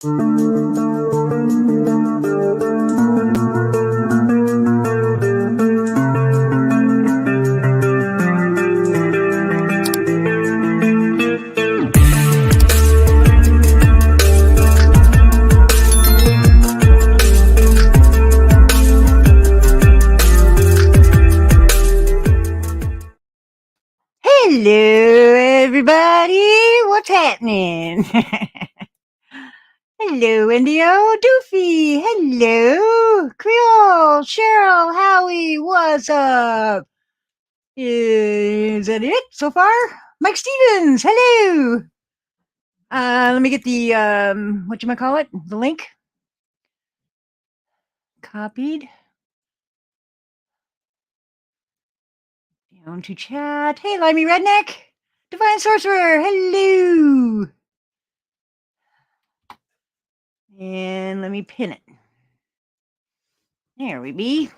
Hello, everybody. What's happening? Hello, Indio, Doofy. Hello, Creole, Cheryl, Howie. What's up? Is that it so far? Mike Stevens. Hello. Let me get the whatchamacallit, the link copied down to chat. Hey, Limey Redneck, Divine Sorcerer. Hello. And let me pin it. There we be.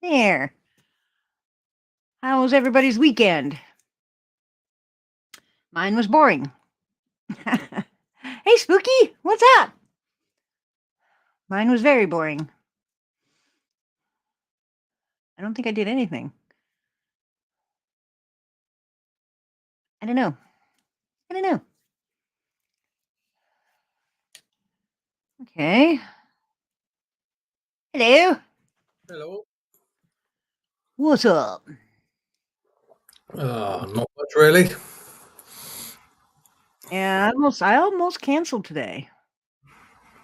There. How was everybody's weekend? Mine was boring. Hey, Spooky, what's up? Mine was very boring. I don't think I did anything. I don't know. Okay. Hello. Hello. What's up? Not much really. Yeah, I almost canceled today.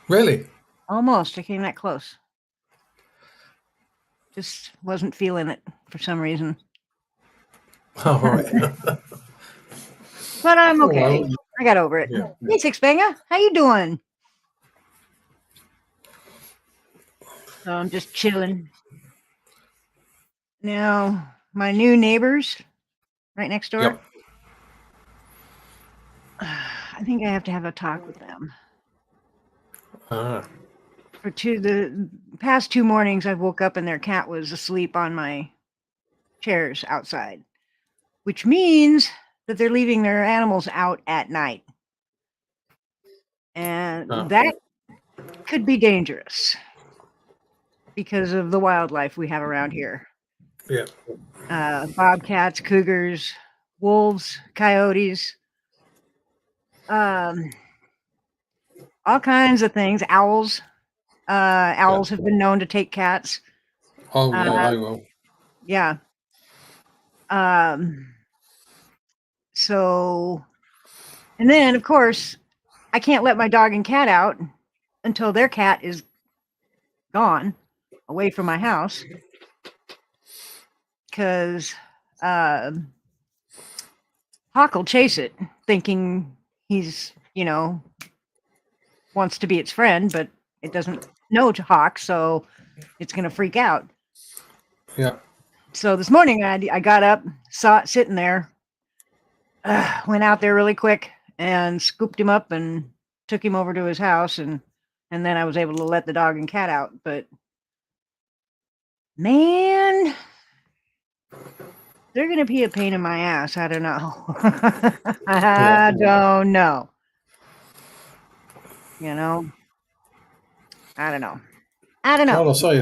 Really? Almost. I came that close. Just wasn't feeling it for some reason. All right. But I'm okay. Well, I got over it. yeah. Hey, Sixbanger, how you doing? So I'm just chilling. Now, my new neighbors right next door. Yep. I think I have to have a talk with them. Ah. For the past 2 mornings, I woke up and their cat was asleep on my chairs outside, which means that they're leaving their animals out at night. And that could be dangerous because of the wildlife we have around here. Yeah. Bobcats, cougars, wolves, coyotes, all kinds of things. Owls. Owls have been known to take cats. Oh, yeah, they will. Yeah. So, and then of course, I can't let my dog and cat out until their cat is gone away from my house, because Hawk will chase it thinking he's, wants to be its friend, but it doesn't know to Hawk, so it's going to freak out. Yeah. So this morning I got up, saw it sitting there, went out there really quick and scooped him up and took him over to his house, and then I was able to let the dog and cat out. But man, they're gonna be a pain in my ass. I don't know. I don't know. I don't know. Well, I say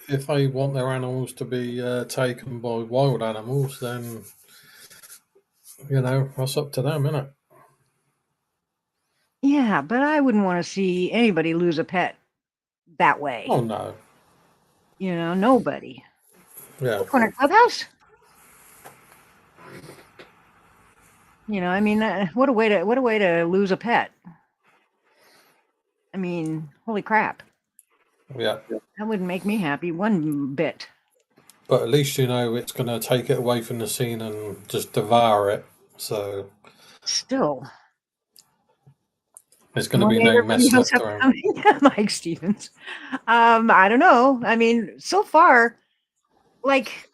if they want their animals to be taken by wild animals, then that's up to them, isn't it? Yeah, but I wouldn't want to see anybody lose a pet that way. Oh no. Nobody. Yeah. Corner Clubhouse. I mean, what a way to lose a pet. I mean, holy crap. Yeah. That wouldn't make me happy one bit. But at least it's going to take it away from the scene and just devour it. So Still, there's going to be no mess left around. Mike Stevens. I don't know. I mean, so far, like,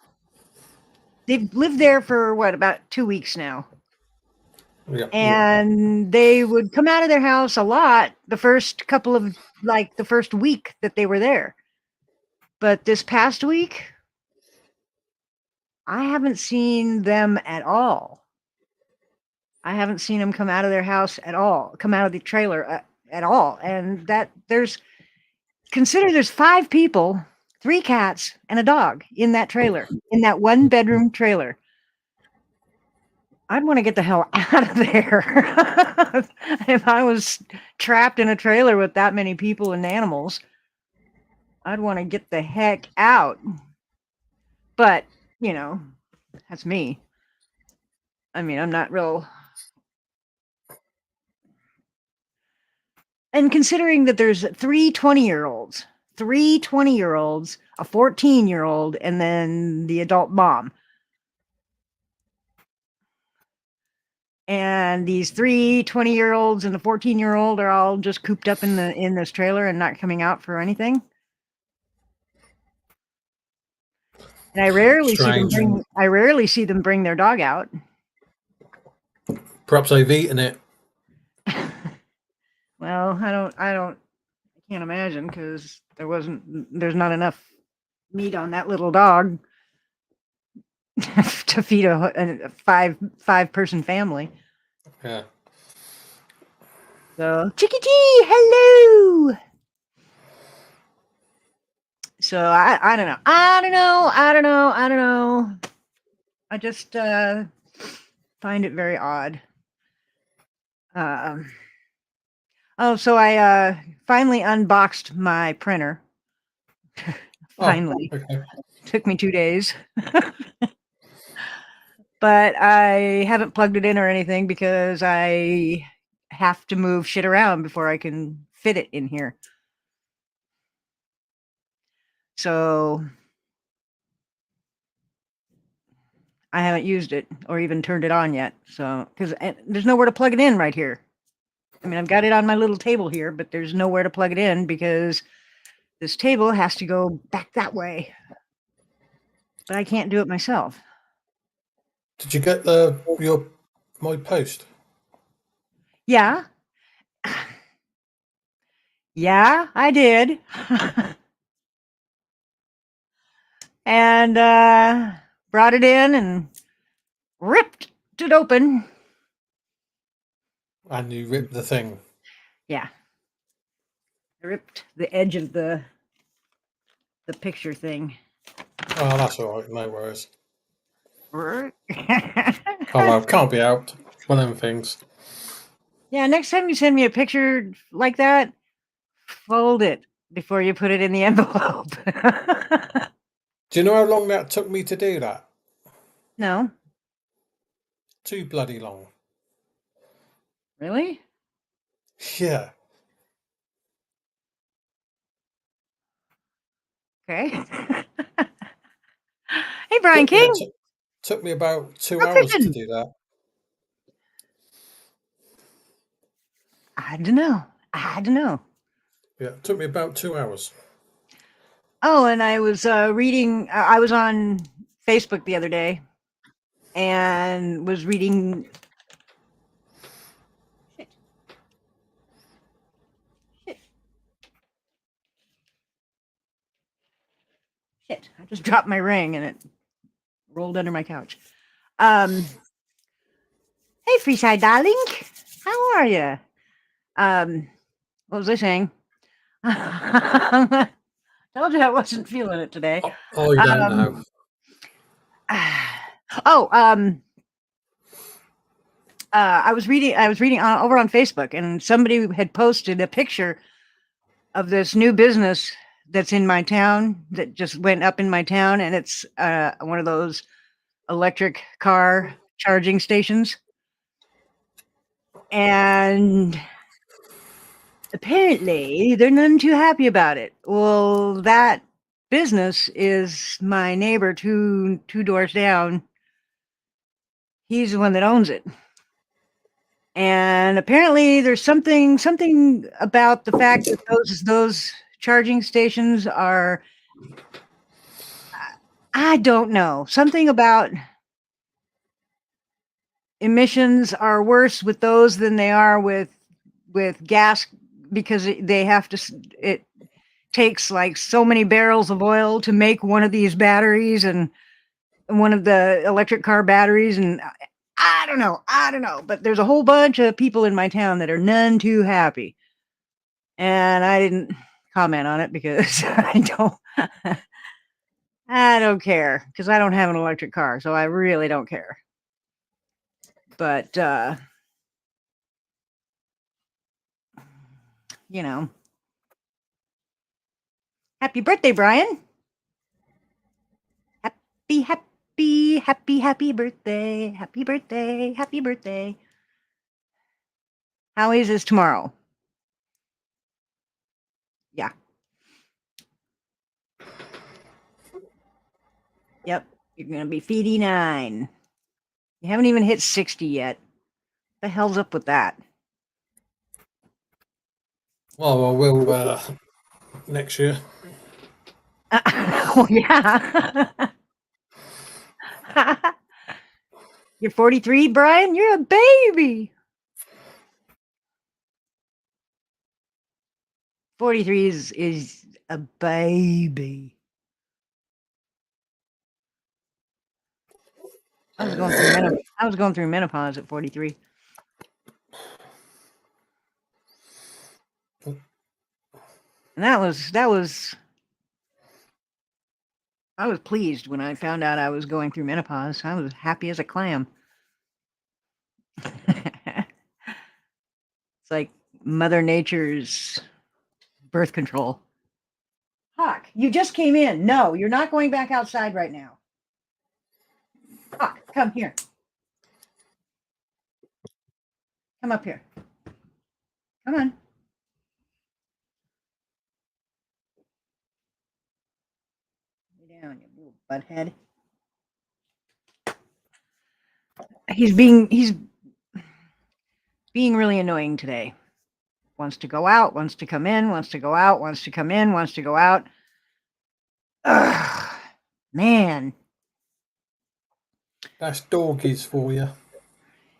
they've lived there for about 2 weeks now. Yeah. And they would come out of their house a lot the first week that they were there. But this past week, I haven't seen them at all. I haven't seen them come out of their house at all, come out of the trailer at all. And that there's 5 people, 3 cats, and a dog in that trailer, in that 1-bedroom trailer. I'd want to get the hell out of there. If I was trapped in a trailer with that many people and animals, I'd want to get the heck out. But, that's me. I mean, I'm not real. And considering that there's 3 20-year-olds, a 14-year-old, and then the adult mom. And these 3 20-year-olds and the 14-year-old are all just cooped up in this trailer and not coming out for anything. And I rarely see them bring their dog out. Perhaps they've eaten it. Well, I can't imagine, because there's not enough meat on that little dog to feed a 5-person family. Yeah. So, Chicky G, hello. So I don't know. I just find it very odd. So I finally unboxed my printer. Finally. Oh, okay. Took me 2 days. But I haven't plugged it in or anything because I have to move shit around before I can fit it in here. So I haven't used it or even turned it on yet. So, because there's nowhere to plug it in right here. I mean, I've got it on my little table here, but there's nowhere to plug it in because this table has to go back that way. But I can't do it myself. Did you get my post? Yeah. Yeah, I did. And brought it in and ripped it open. And you ripped the thing. Yeah. I ripped the edge of the picture thing. Oh, that's all right. No worries. Oh, well, can't be out. One of them things. Yeah, next time you send me a picture like that, fold it before you put it in the envelope. Do you know how long that took me to do that? No. Too bloody long. Really? Yeah. Okay. Hey, Brian King. Took me about 2 hours to do that. I don't know. Yeah, it took me about 2 hours. Oh, and I was reading. I was on Facebook the other day and was reading. Shit. I just dropped my ring and it rolled under my couch. Hey, Freeside darling. How are you? What was I saying? Told you I wasn't feeling it today. Oh, you don't know. I was reading over on Facebook, and somebody had posted a picture of this new business that's in my town that just went up in my town, and it's one of those electric car charging stations. And apparently they're none too happy about it. Well, that business is my neighbor two doors down. He's the one that owns it. And apparently there's something about the fact that those charging stations are, I don't know, something about emissions are worse with those than they are with gas, because it takes like so many barrels of oil to make one of these batteries, and one of the electric car batteries, and I don't know. But there's a whole bunch of people in my town that are none too happy. And I didn't comment on it because I don't care because I don't have an electric car, so I really don't care. But you know, happy birthday, Brian. Happy birthday. Happy birthday. Happy birthday. How is tomorrow? Yeah. Yep. You're going to be 59. You haven't even hit 60 yet. The hell's up with that? Well, I will next year. Oh, yeah. You're 43, Brian? You're a baby. 43 is a baby. I was going through menopause at 43. And that was I was pleased when I found out I was going through menopause. I was happy as a clam. It's like Mother Nature's birth control. Hawk, you just came in. No, you're not going back outside right now. Hawk, come here. Come up here. Come on. Lay down, you little butthead. He's being really annoying today. Wants to go out, wants to come in, wants to go out, wants to come in, wants to go out. Ugh, man. That's doggies for you.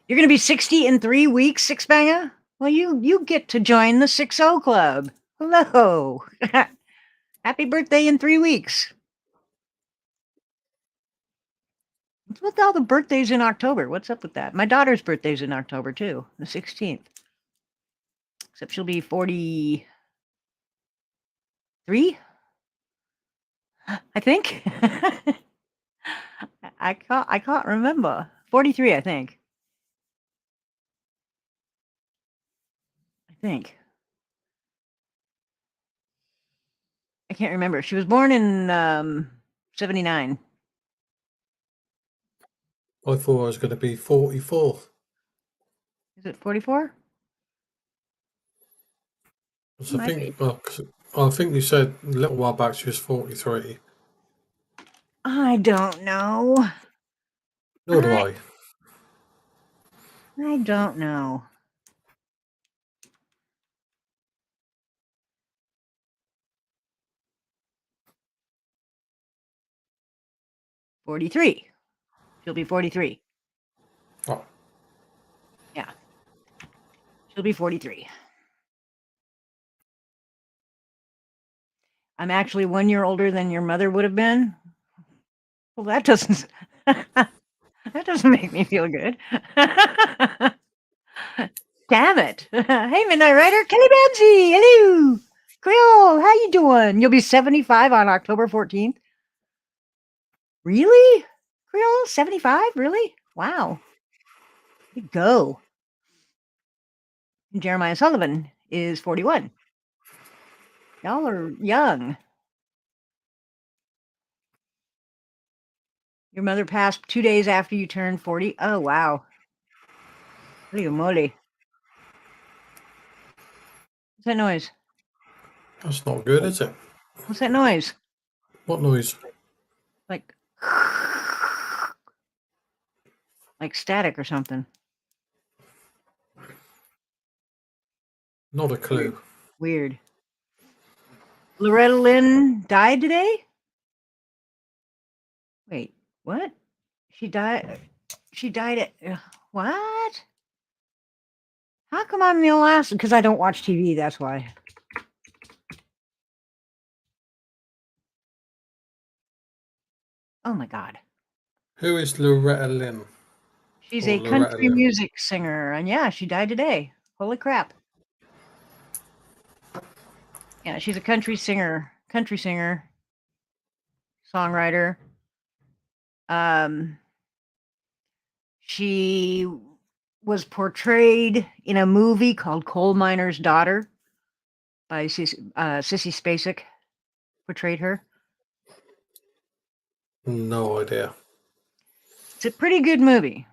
You're going to be 60 in 3 weeks, Six Banger? Well, you get to join the 6-0 club. Hello. Happy birthday in 3 weeks. What's with all the birthdays in October? What's up with that? My daughter's birthday's in October too, the 16th. Except she'll be 43, I think. I can't remember. 43, I think. I can't remember. She was born in 79. I thought I was going to be 44. Is it 44? So I think you said a little while back she was 43. I don't know. Nor do I. I don't know. "43. She'll be 43. Oh, Yeah. She'll be 43. I'm actually 1 year older than your mother would have been. Well, that doesn't that doesn't make me feel good. Damn it. Hey, Midnight Rider. Kelly Babsy. Hello. Creole, how you doing? You'll be 75 on October 14th. Really? Creole, 75? Really? Wow. You go. Jeremiah Sullivan is 41. Y'all are young. Your mother passed 2 days after you turned 40. Oh, wow. Holy moly. What's that noise? that's not good, is it? What's that noise? What noise? Like, like static or something. Not a clue. Weird. Loretta Lynn died today? Wait, what? She died. She died at what? How come I'm the last? Because I don't watch TV. That's why. Oh my God. Who is Loretta Lynn? She's or a Loretta country Lynn. music singer, and yeah, she died today. Holy crap. Yeah, she's a country singer, songwriter. She was portrayed in a movie called Coal Miner's Daughter by Sissy Spacek. Portrayed her. No idea. It's a pretty good movie,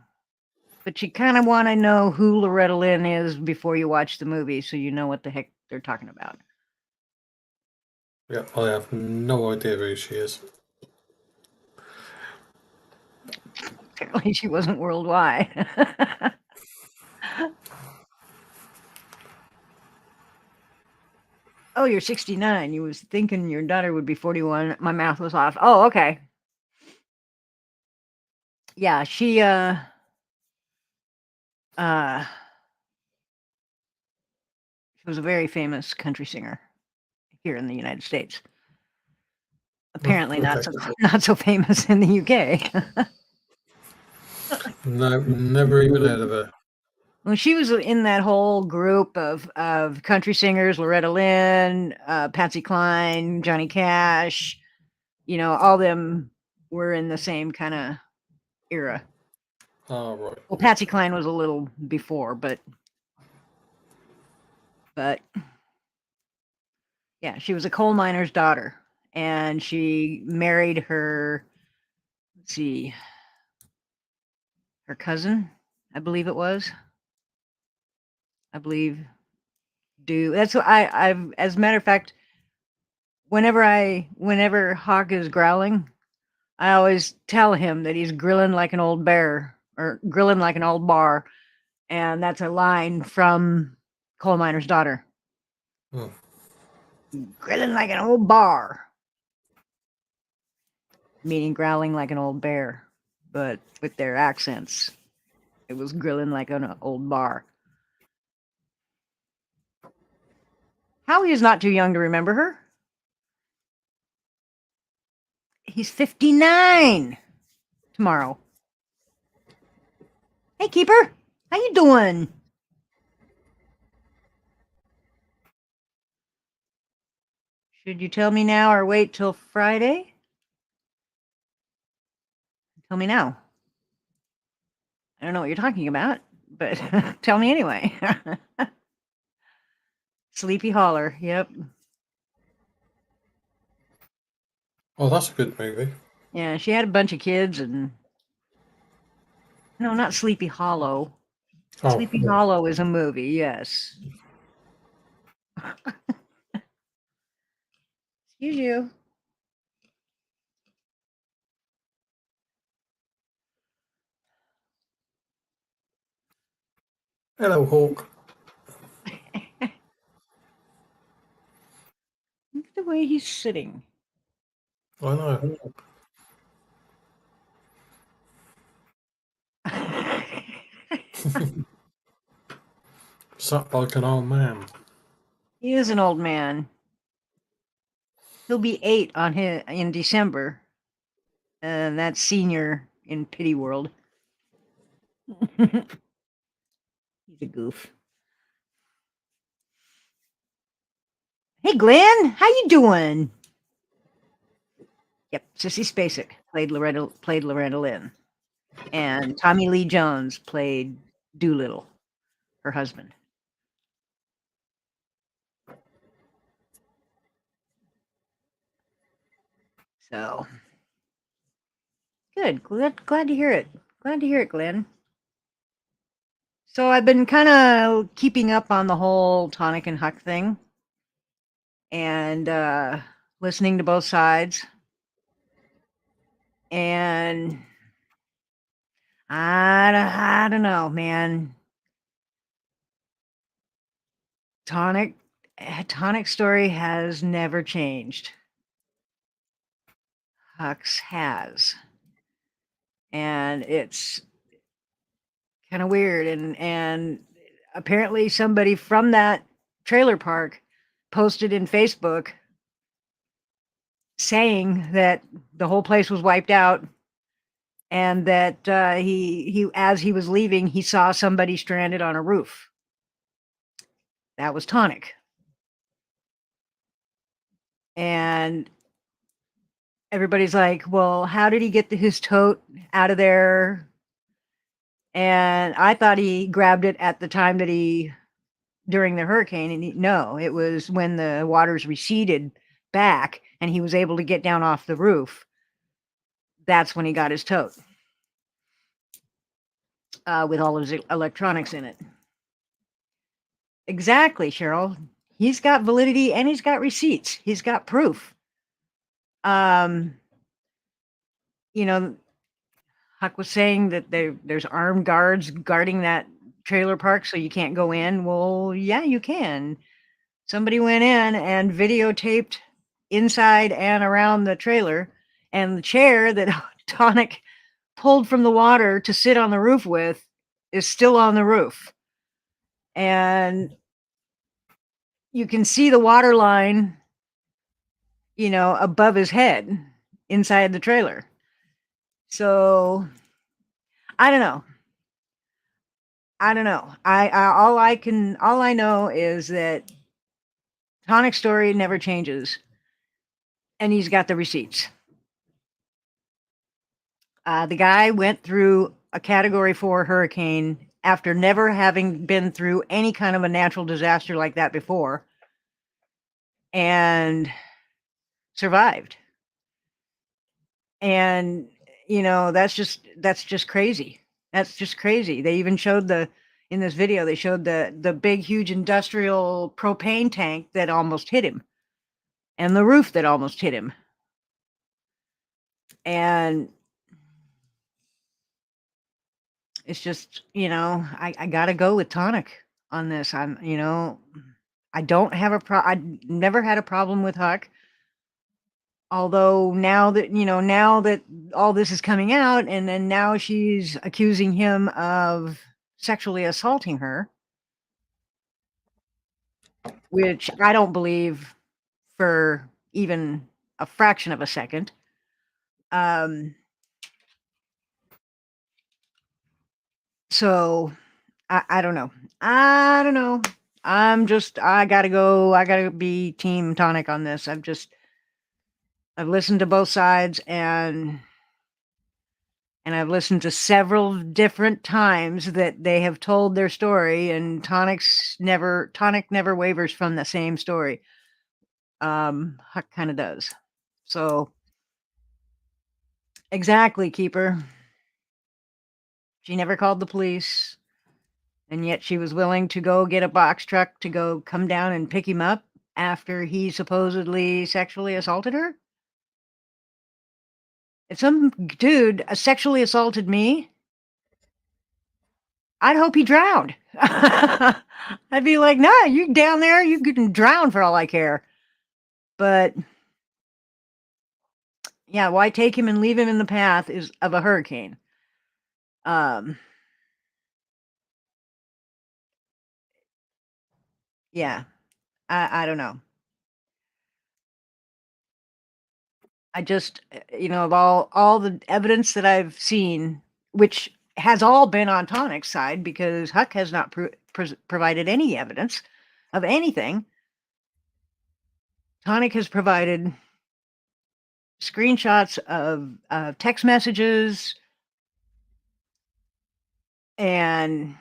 but you kind of want to know who Loretta Lynn is before you watch the movie, so you know what the heck they're talking about. Yeah, I have no idea who she is. Apparently, she wasn't worldwide. Oh, you're 69. You was thinking your daughter would be 41. My math was off. Oh, okay. Yeah, she was a very famous country singer here in the United States. Apparently Okay. not so famous in the UK. No, never even heard of her. Well, she was in that whole group of country singers, Loretta Lynn, Patsy Cline, Johnny Cash. You know, all them were in the same kind of era. Oh, right. Well, Patsy Cline was a little before, but yeah, she was a coal miner's daughter, and she married her. Let's see, her cousin, I believe it was. I believe. That's what I've. As a matter of fact, whenever Hawk is growling, I always tell him that he's grilling like an old bear or grilling like an old bar, and that's a line from Coal Miner's Daughter. Oh. Grilling like an old bar, meaning growling like an old bear, but with their accents. It was grilling like an old bar. Howie is not too young to remember her. He's 59 tomorrow. Hey, Keeper, how you doing? Should you tell me now or wait till Friday? Tell me now. I don't know what you're talking about, but tell me anyway. Sleepy Holler, yep. Oh, that's a good movie. Yeah, she had a bunch of kids and no, not Sleepy Hollow. Oh, Sleepy Hollow is a movie, yes. Excuse you. hello, Hawk. Look at the way he's sitting. I know. Sat like an old man. He is an old man. He'll be 8 in December, and that's senior in Pity World. He's a goof. Hey, Glenn, how you doing? Yep, Sissy Spacek played Loretta Lynn, and Tommy Lee Jones played Doolittle, her husband. So good. Glad to hear it. Glad to hear it, Glenn. So I've been kind of keeping up on the whole Tonic and Huck thing, and listening to both sides. And I don't know, man. Tonic story has never changed. Huck's has. And it's kind of weird. And apparently somebody from that trailer park posted in Facebook saying that the whole place was wiped out and that he as he was leaving, he saw somebody stranded on a roof. That was Tonic. And everybody's like, well, how did he get his tote out of there? And I thought he grabbed it at the time that during the hurricane. And no, it was when the waters receded back and he was able to get down off the roof. That's when he got his tote with all of his electronics in it. Exactly, Cheryl. He's got validity and he's got receipts. He's got proof. You know, Huck was saying that there's armed guards guarding that trailer park so you can't go in. Well, yeah, you can. Somebody went in and videotaped inside and around the trailer, and the chair that Tonic pulled from the water to sit on the roof with is still on the roof. And you can see the water line, above his head inside the trailer. So I don't know. All I know is that Tonic's story never changes, and he's got the receipts. The guy went through a Category 4 hurricane after never having been through any kind of a natural disaster like that before, and survived. And that's just crazy. That's just crazy. They even showed in this video, they showed the big, huge industrial propane tank that almost hit him, and the roof that almost hit him. And it's just, I gotta go with Tonic on this. I don't have I never had a problem with Huck. Although now that all this is coming out, and then now she's accusing him of sexually assaulting her, which I don't believe for even a fraction of a second. So I don't know. I don't know. I gotta be Team Tonic on this. I've listened to both sides, and I've listened to several different times that they have told their story, and Tonic never wavers from the same story. Huck kind of does. So exactly, Keeper. She never called the police, and yet she was willing to go get a box truck to go come down and pick him up after he supposedly sexually assaulted her. If some dude sexually assaulted me, I'd hope he drowned. I'd be like, nah, you down there, you can drown for all I care. But yeah, why take him and leave him in the path of a hurricane? Yeah, I don't know. I just, of all the evidence that I've seen, which has all been on Tonic's side, because Huck has not provided any evidence of anything. Tonic has provided screenshots of text messages and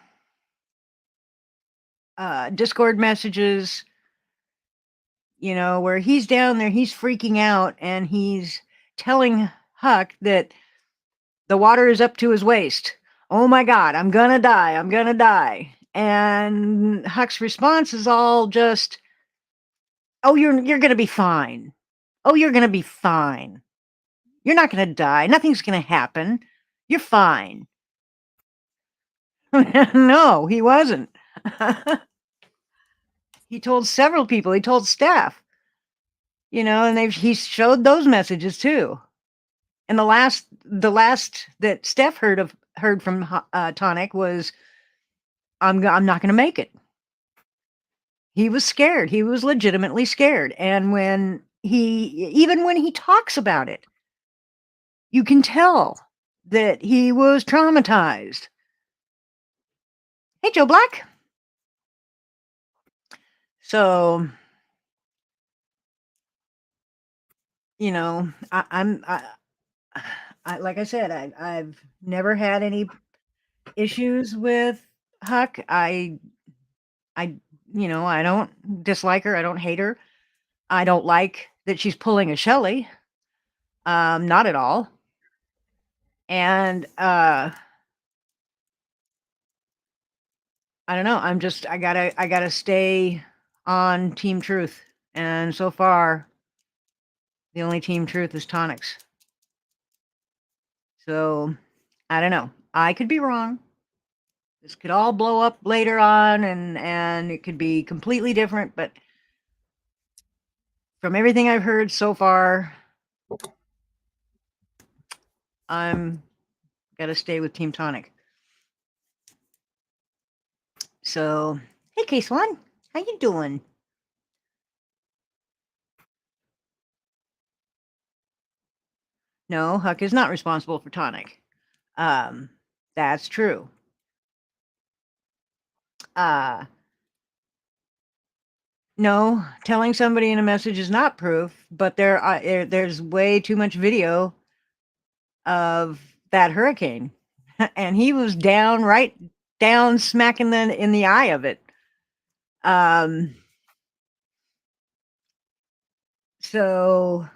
Discord messages, where he's down there, he's freaking out, and he's telling Huck that the water is up to his waist. Oh my God, I'm gonna die. I'm gonna die. And Huck's response is all just, oh, you're gonna be fine. Oh, you're gonna be fine. You're not gonna die. Nothing's gonna happen. You're fine. No, he wasn't. He told several people. He told Steph. And he showed those messages too. And the last that Steph heard from Tonic was, I'm not going to make it. He was scared. He was legitimately scared. And even when he talks about it, you can tell that he was traumatized. Hey, Joe Black. So, you know, I like I said, I've never had any issues with Huck. I, I don't dislike her. I don't hate her. I don't like that she's pulling a Shelley. Not at all. And I don't know. I gotta stay on Team Truth. And so far, the only Team Truth is Tonics. So I don't know. I could be wrong. This could all blow up later on, and it could be completely different. But from everything I've heard so far, I'm gotta stay with Team Tonic. So, hey, K-Swan, how you doing? No, Huck is not responsible for Tonic. That's true. No, telling somebody in a message is not proof, but there's way too much video of that hurricane, and he was down, right down, smack in the eye of it. So,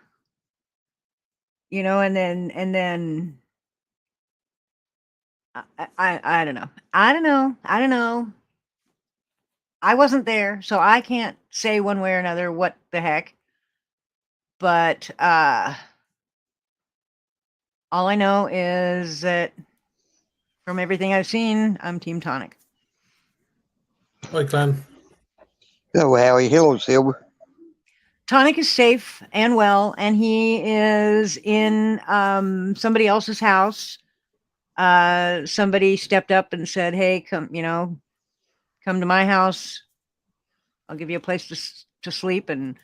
and then I don't know. I don't know. I wasn't there, so I can't say one way or another what the heck. But all I know is that from everything I've seen, I'm Team Tonic. Hi, Glenn. Hello, Howie. Hello, Silver. Tonic is safe and well, and he is in somebody else's house. Somebody stepped up and said, "Hey, come to my house. I'll give you a place to sleep and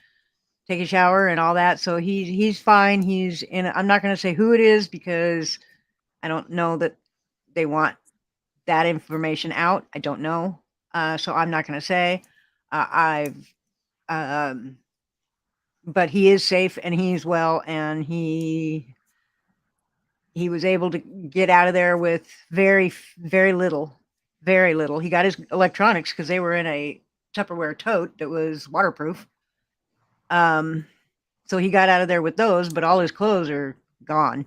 take a shower and all that." So he's fine. He's in. I'm not going to say who it is because I don't know that they want that information out. I don't know. So I'm not going to say. But he is safe and he's well, and he was able to get out of there with very, very little. Very little. He got his electronics because they were in a Tupperware tote that was waterproof. So he got out of there with those, but all his clothes are gone.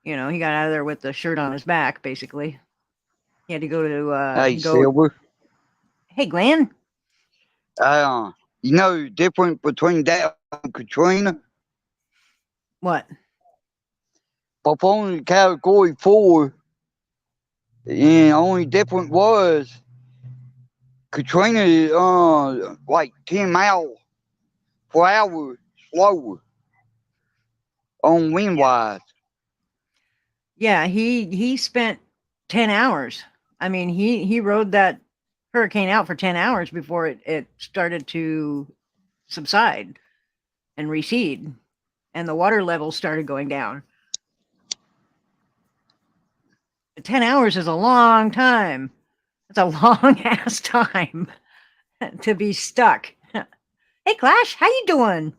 He got out of there with the shirt on his back, basically. He had to go to Hey, Silver. Hey, Glenn. You know the difference between that and Katrina? What? Performing category 4, and only difference was Katrina like 10 miles per hour slower on wind wise. Yeah, he spent 10 hours. I mean, he rode that hurricane out for 10 hours before it started to subside and recede, and the water levels started going down. 10 hours is a long time. It's a long ass time to be stuck. Hey, Clash, how you doing?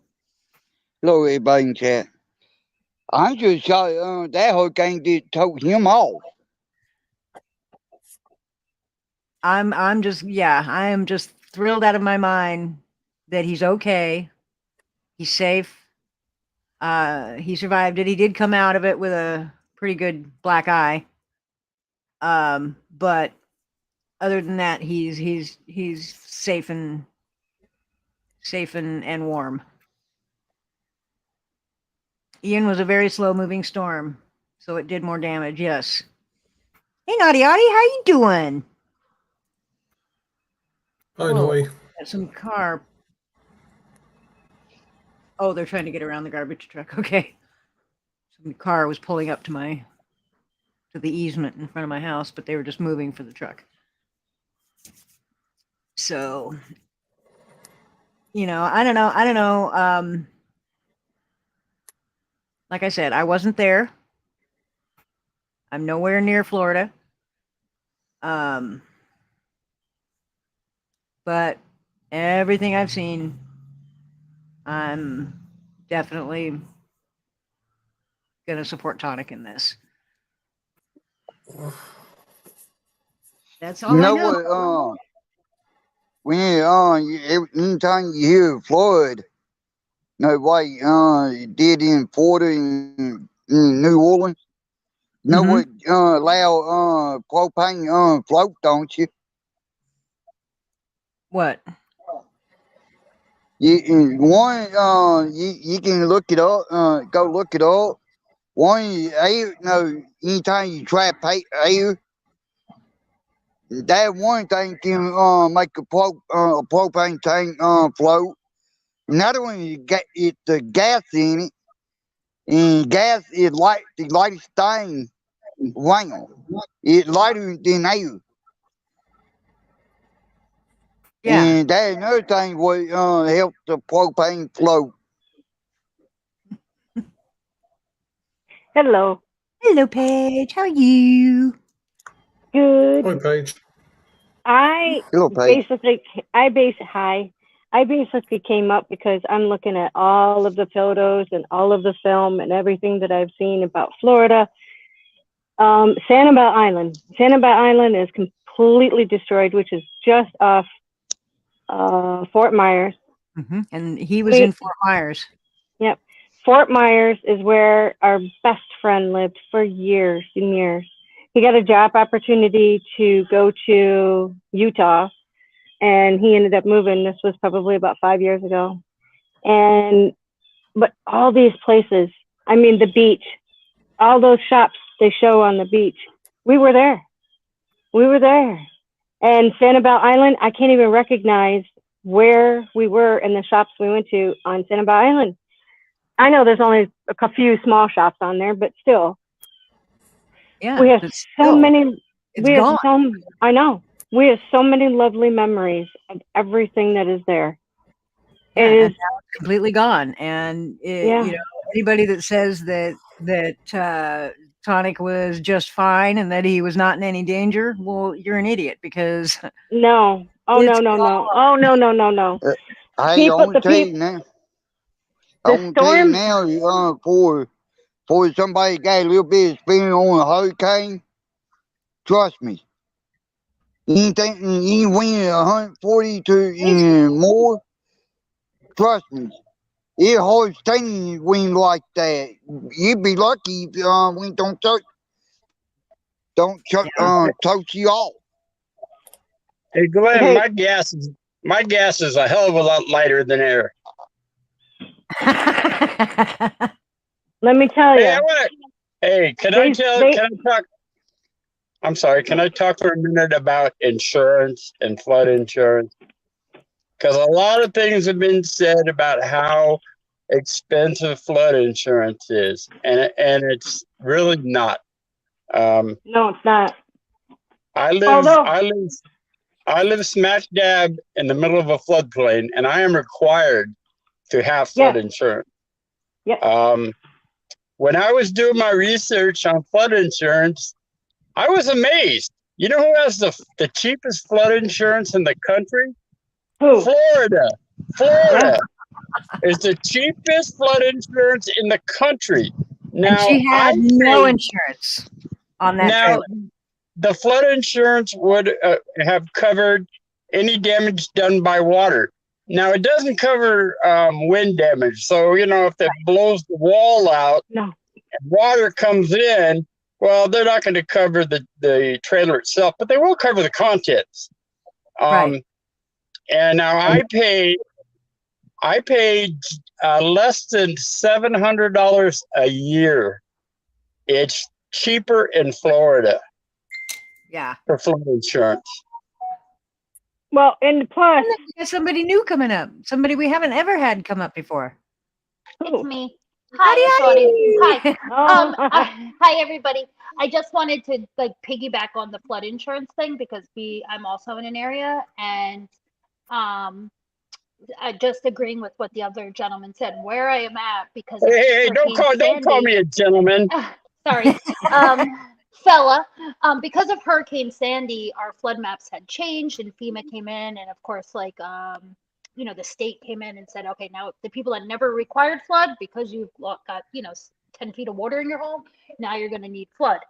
Hello, everybody in chat. I'm just shocked that hurricane did took him off. I am just thrilled out of my mind that he's okay. He's safe. He survived it. He did come out of it with a pretty good black eye. But other than that, he's safe and warm. Ian was a very slow moving storm, so it did more damage. Yes. Hey, Naughty Audie, how you doing? Hi, Naughty. Some car. Oh, they're trying to get around the garbage truck. Okay. Some car was pulling up to the easement in front of my house, but they were just moving for the truck. So, I don't know. Like I said, I wasn't there. I'm nowhere near Florida. But everything I've seen, I'm definitely going to support Tonic in this. That's all You I know know. what? Anytime you hear flood, no way, it did in Florida and in New Orleans. You know what? Allow propane float, don't you? What? You can look it up. Go look it up. Air. No, anytime you trap air, that one thing can make a propane tank float. Another one you get it the gas in it, and gas is like the lightest thing around. It's lighter than air. Yeah. And that's another thing what help the propane float. Hello. Hello, Paige. How are you? Good. Hi, Paige. I Hello, Paige. I basically came up because I'm looking at all of the photos and all of the film and everything that I've seen about Florida. Sanibel Island. Sanibel Island is completely destroyed, which is just off Fort Myers. And he was in Fort Myers. Yep. Fort Myers is where our best friend lived for years and years. He got a job opportunity to go to Utah, and he ended up moving. This was probably about 5 years ago. But all these places, I mean, the beach, all those shops they show on the beach, we were there. And Sanibel Island, I can't even recognize where we were in the shops we went to on Sanibel Island. I know there's only a few small shops on there, but still. Yeah. We have so many. It's gone. I know. We have so many lovely memories of everything that is there. Yeah, and now it's completely gone. And anybody that says that Tonic was just fine and that he was not in any danger, well, you're an idiot because no. Oh no. Oh no. Hey, I want to tell you now. For somebody got a little bit of experience on a hurricane, trust me. Anything, any wind 140 to and more, trust me. It's hard standing wind like that. You'd be lucky if wind don't touch you off. Hey Glenn, my gas is a hell of a lot lighter than air. Let me tell you. Can I talk? I'm sorry. Can I talk for a minute about insurance and flood insurance? Because a lot of things have been said about how expensive flood insurance is, and it's really not. No, it's not. I live smack dab in the middle of a floodplain, and I am required to have flood insurance. Yeah. When I was doing my research on flood insurance, I was amazed. You know who has the cheapest flood insurance in the country? Who? Florida. Florida is the cheapest flood insurance in the country. Now, and she had no insurance on that trailer. The flood insurance would have covered any damage done by water. Now, it doesn't cover wind damage. So, if it blows the wall out and water comes in, well, they're not going to cover the trailer itself, but they will cover the contents. And now I paid less than $700 a year. It's cheaper in Florida. Yeah. For flood insurance. Well, and plus, we got somebody new coming up. Somebody we haven't ever had come up before. It's me. Hi. Hi, everybody. I just wanted to piggyback on the flood insurance thing because I'm also in an area, and just agreeing with what the other gentleman said. Where I am at, because don't call me a gentleman. Sorry. fella, because of Hurricane Sandy, our flood maps had changed, and FEMA came in, and of course, like the state came in and said, okay, now the people that never required flood because you've got 10 feet of water in your home, now you're going to need flood.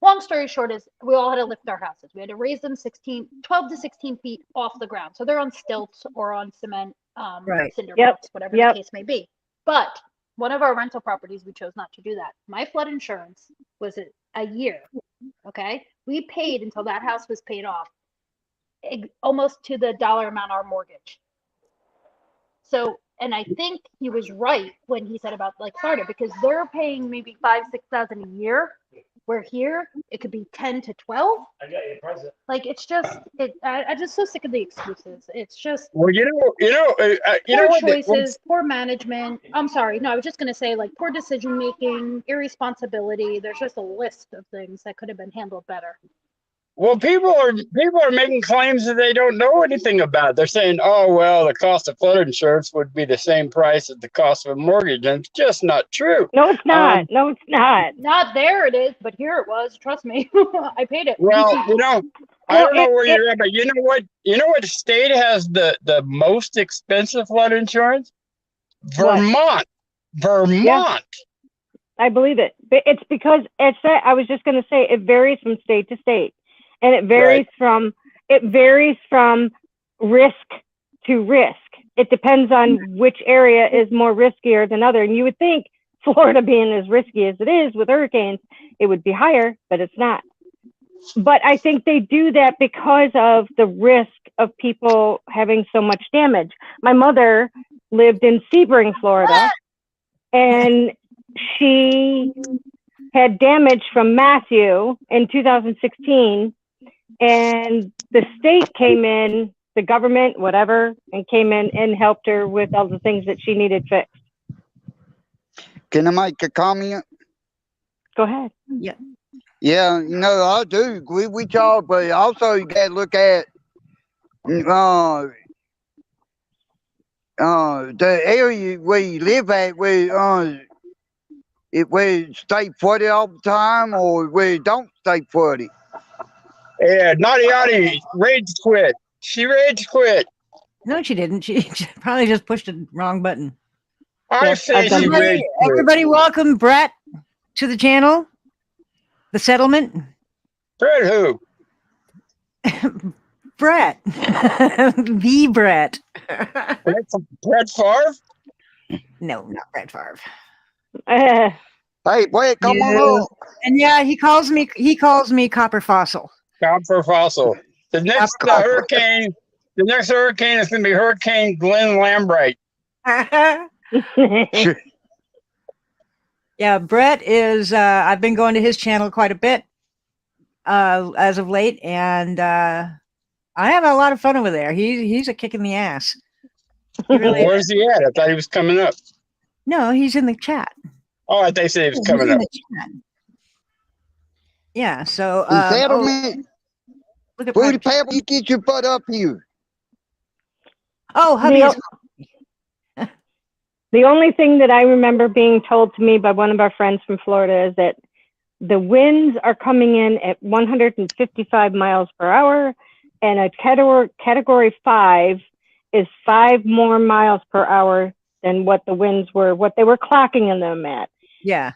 Long story short is we all had to lift our houses. We had to raise them 12 to 16 feet off the ground, so they're on stilts or on cement, cinder blocks, whatever the case may be. But one of our rental properties, we chose not to do that. My flood insurance was a year. Okay. We paid until that house was paid off, almost to the dollar amount our mortgage. So, and I think he was right when he said about like Florida, because they're paying maybe $5,000-6,000 a year. Where here it could be 10 to 12. I got your present. Like it's just I'm just so sick of the excuses. It's just Well, poor choices, poor management. I'm sorry, no, I was just gonna say like poor decision making, irresponsibility. There's just a list of things that could have been handled better. Well, people are making claims that they don't know anything about. They're saying, "Oh, well, the cost of flood insurance would be the same price as the cost of a mortgage," and it's just not true. No, it's not. No, it's not. Not there it is, but here it was. Trust me, I paid it. Well, I don't know where you're at, but you know what? You know what state has the most expensive flood insurance? Vermont. Vermont. Yeah. I believe it. It's because I was just going to say it varies from state to state. And it varies from risk to risk. It depends on which area is more riskier than other. And you would think Florida being as risky as it is with hurricanes, it would be higher, but it's not. But I think they do that because of the risk of people having so much damage. My mother lived in Sebring, Florida, and she had damage from Matthew in 2016. And the state came in, the government, whatever, and came in and helped her with all the things that she needed fixed. Can I make a comment? Go ahead. Yeah. Yeah, I do agree with y'all, but also you got to look at the area where you live at, where it stay flooded all the time, or where it don't stay flooded. Yeah, Naughty rage quit. She rage quit. No, she didn't. She probably just pushed the wrong button. I say she rage quit. Everybody welcome Brett to the channel. The settlement. Brett who? Brett. The Brett. Brett Favre? No, not Brett Favre. Hey, wait, come on up. And yeah, he calls me Copper Fossil. Copper Fossil. The next hurricane is going to be Hurricane Glenn Lambright. Yeah, Brett is, I've been going to his channel quite a bit as of late, and I have a lot of fun over there. He's a kick in the ass. Really Where's he at? I thought he was coming up. No, he's in the chat. Oh, I thought he said he was coming up. Yeah, so settlement. Look at Booty Pepper, you get your butt up here. Oh, hubby. The only thing that I remember being told to me by one of our friends from Florida is that the winds are coming in at 155 miles per hour, and a category 5 is 5 more miles per hour than what the winds were, what they were clocking in them at. Yeah.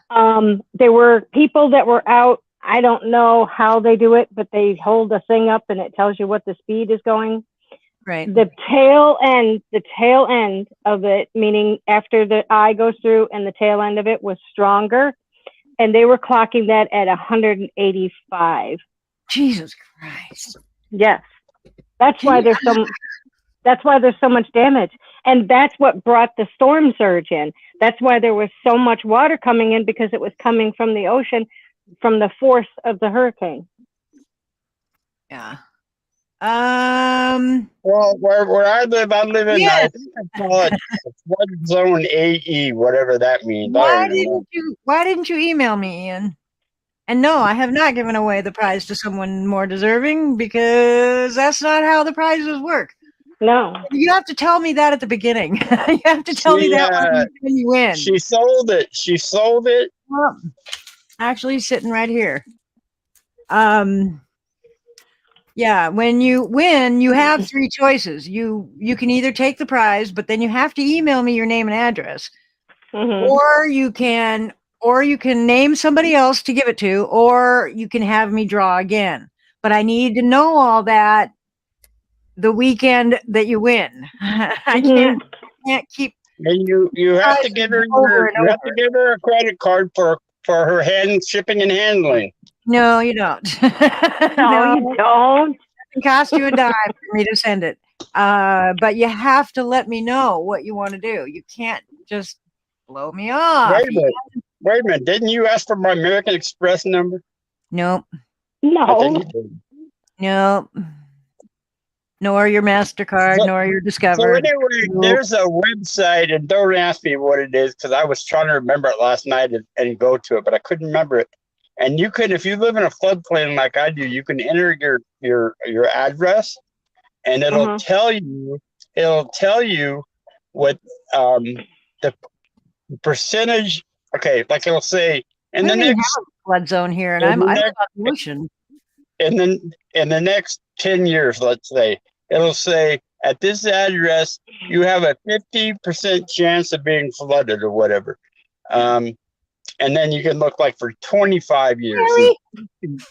There were people that were out. I don't know how they do it, but they hold a thing up and it tells you what the speed is going. Right. The tail end of it, meaning after the eye goes through and the tail end of it was stronger, and they were clocking that at 185. Jesus Christ. Yes. That's why there's so much damage. And that's what brought the storm surge in. That's why there was so much water coming in, because it was coming from the ocean, from the force of the hurricane. Yeah. Well, where I live in, I think I call it flood zone AE, whatever that means. Why didn't you email me, Ian? And no, I have not given away the prize to someone more deserving, because that's not how the prizes work. No. You have to tell me that at the beginning. You have to tell me that when you win. She sold it. Well, actually sitting right here. Yeah, when you win, you have three choices. You can either take the prize, but then you have to email me your name and address, or you can name somebody else to give it to, or you can have me draw again. But I need to know all that the weekend that you win. I can't keep. And you have to give her you have to give her a credit card for her shipping and handling. No, you don't. No, you don't. It cost you a dime for me to send it. But you have to let me know what you want to do. You can't just blow me off. Wait a minute. Didn't you ask for my American Express number? Nope. I think No. you did. Nope. Nor your MasterCard, nor your Discover. So anyway, there's a website, and don't ask me what it is, because I was trying to remember it last night and go to it, but I couldn't remember it. And you can, if you live in a floodplain like I do, you can enter your address, and it'll tell you what the percentage. Okay, like it'll say in the next flood zone here, and I live on the ocean. In the next 10 years, let's say, it'll say at this address you have a 50% chance of being flooded or whatever. And then you can look like for 25 years, really?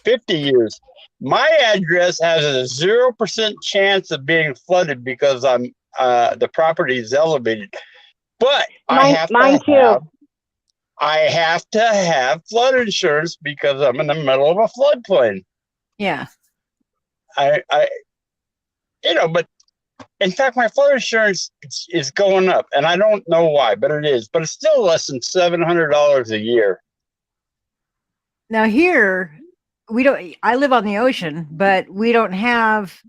50 years. My address has a 0% chance of being flooded because I'm the property is elevated. But I have to have flood insurance because I'm in the middle of a floodplain. Yeah. But in fact, my flood insurance is going up, and I don't know why, but it is. But it's still less than $700 a year. Now here, I live on the ocean, but we don't have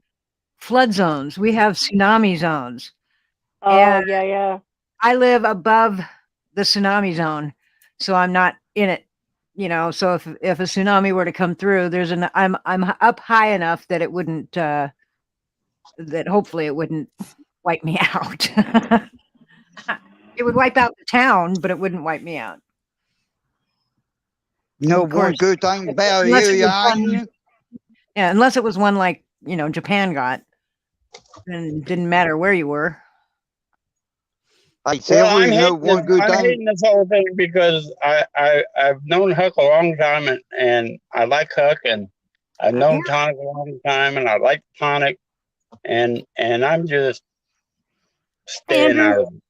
flood zones. We have tsunami zones. Oh, yeah. I live above the tsunami zone, so I'm not in it. So if a tsunami were to come through, I'm up high enough that it wouldn't that hopefully it wouldn't wipe me out. It would wipe out the town, but it wouldn't wipe me out. No, one good thing about yeah, unless it was one like Japan got, then it didn't matter where you were. I'm hating this whole thing because I've known Huck a long time and I like Huck, and I've known Tonic a long time and I like Tonic, and I'm just staying out of it.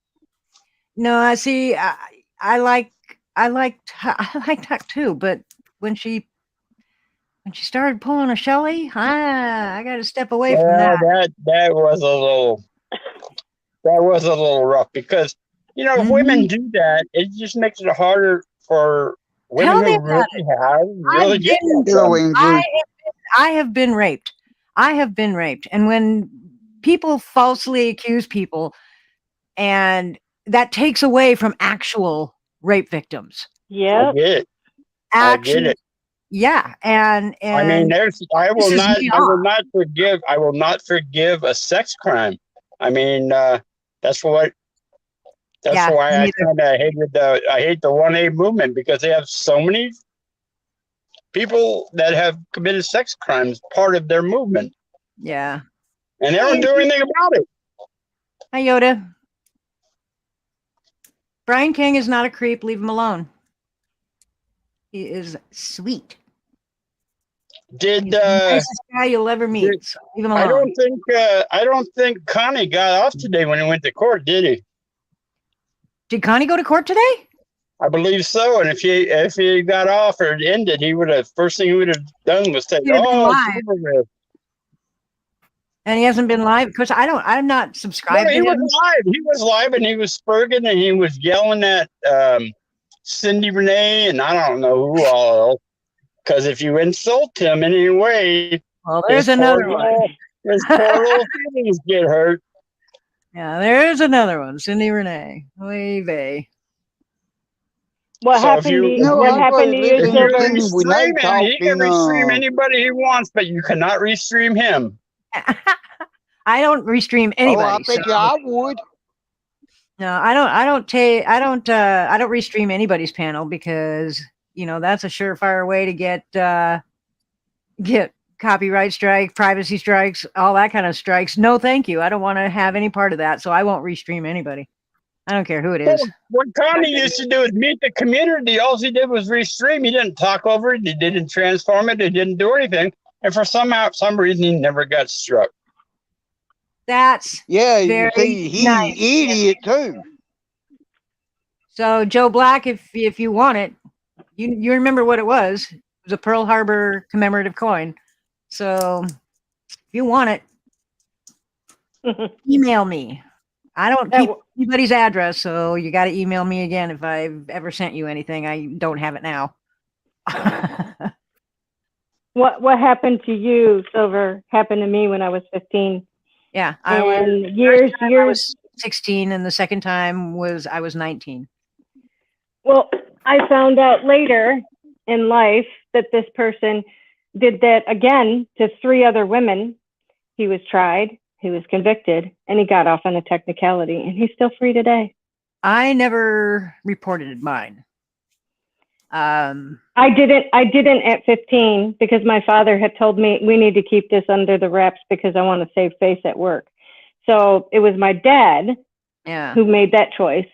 No, I see. I like Huck too, but when she started pulling a Shelly, I got to step away from that. That was a little rough because if women do that, it just makes it harder for women who really get it. I have been raped. And when people falsely accuse people, and that takes away from actual rape victims. Yeah. I get it. Yeah, and I mean, I will not forgive a sex crime. I mean, that's why I kind of hate the 1A movement, because they have so many people that have committed sex crimes part of their movement. Yeah. And they don't do anything about it. Hi, Yoda. Brian King is not a creep. Leave him alone. He is sweet. He's the nicest guy you'll ever meet. So leave him alone. I don't think Connie got off today when he went to court, did he? Did Connie go to court today? I believe so. And if he got off or it ended, first thing he would have done was say, "Oh, and he hasn't been live because I'm not subscribed to him. He was live and he was spurging and he was yelling at Cindy Renee and I don't know who all else. Because if you insult him in any way, well, there's another one. His poor little feelings get hurt. Yeah, there's another one, Cindy Renee. Oy vey. What happened to you, Silver? He can restream anybody he wants, but you cannot restream him. I don't restream anybody. I bet you I would. No, I don't restream anybody's panel because that's a surefire way to get get copyright strike, privacy strikes, all that kind of strikes. No, thank you. I don't want to have any part of that. So I won't restream anybody. I don't care who it is. What Connie used to do is meet the community. All he did was restream. He didn't talk over it. He didn't transform it. He didn't do anything. And for some reason, he never got struck. That's Yeah, you very see, he's nice. idiot too. So Joe Black, if you want it, you remember what it was. It was a Pearl Harbor commemorative coin. So if you want it, email me. I don't keep anybody's address, so you got to email me again if I've ever sent you anything. I don't have it now. What happened to you, Silver, happened to me when I was 15. Yeah, I was years 16, and the second time was I was 19. Well, I found out later in life that this person did that again to 3 other women. He was tried, he was convicted, and he got off on a technicality, and he's still free today. I never reported mine. I didn't at 15 because my father had told me we need to keep this under the wraps because I want to save face at work. So it was my dad who made that choice.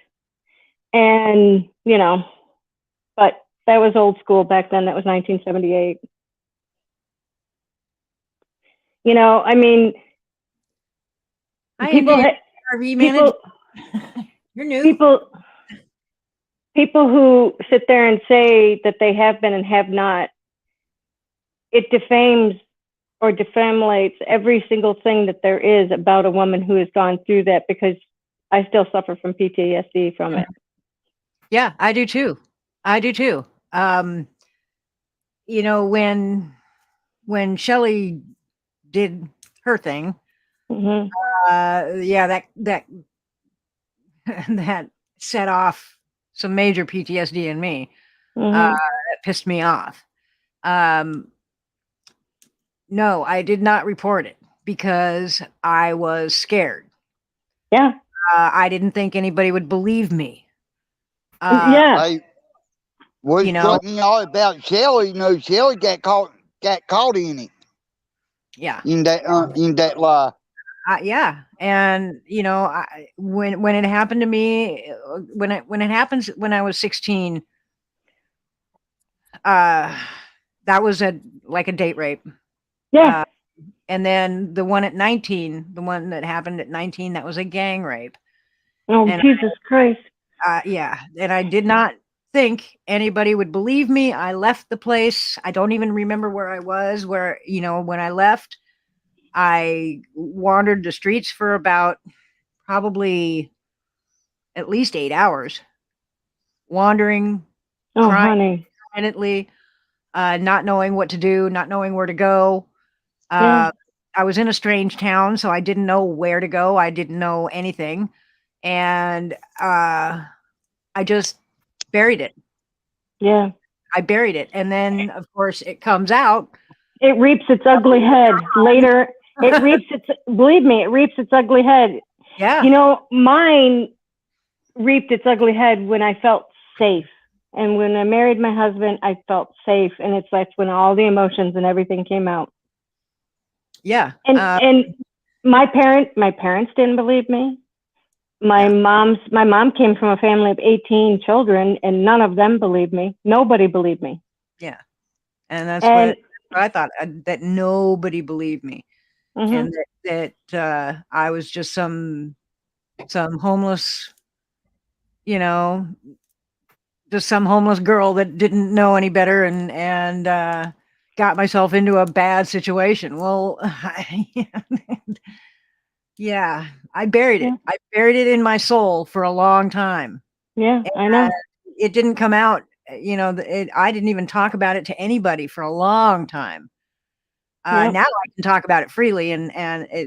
And, but that was old school back then. That was 1978. I mean, You're new. People who sit there and say that they have been and have not, it defames or defamulates every single thing that there is about a woman who has gone through that, because I still suffer from PTSD from it. Yeah, I do too. When Shelley did her thing, that that set off some major PTSD in me. That pissed me off. No, I did not report it because I was scared. Yeah. I didn't think anybody would believe me. What struck me out about Shelley, Shelley got caught in it. Yeah. In that lie. Yeah, and when it happened to me, when it happens when I was 16, that was a date rape. Yeah. And then the one at 19, the one that happened at 19, that was a gang rape. Oh, and Jesus Christ. Yeah, and I did not think anybody would believe me. I left the place. I don't even remember where I was, when I left. I wandered the streets for about probably at least 8 hours, wandering, crying silently, not knowing what to do, not knowing where to go. I was in a strange town, so I didn't know where to go. I didn't know anything. And I just buried it. Yeah. I buried it. And then, of course, it comes out. It reaps its ugly head later. Believe me, it reaps its ugly head. Yeah. Mine reaped its ugly head when I felt safe. And when I married my husband, I felt safe. And it's like when all the emotions and everything came out. Yeah. And my parents didn't believe me. My mom came from a family of 18 children, and none of them believed me. Nobody believed me. Yeah. And that's what I thought, that nobody believed me. And that I was just some homeless, just some homeless girl that didn't know any better and got myself into a bad situation. Well, yeah, I buried it. I buried it in my soul for a long time. Yeah, I know. It didn't come out, I didn't even talk about it to anybody for a long time. Now I can talk about it freely, and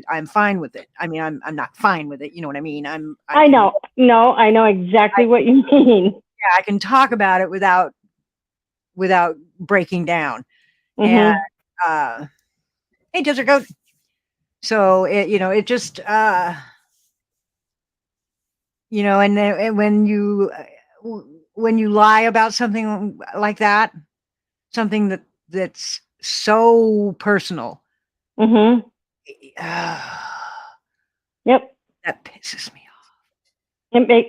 I'm fine with it. I mean, I'm not fine with it. You know what I mean? I know. No, I know exactly what you mean. Yeah, I can talk about it without breaking down. And hey, Desert Goat. So it just and when you lie about something like that, something that's so personal. Mm-hmm. Yep. That pisses me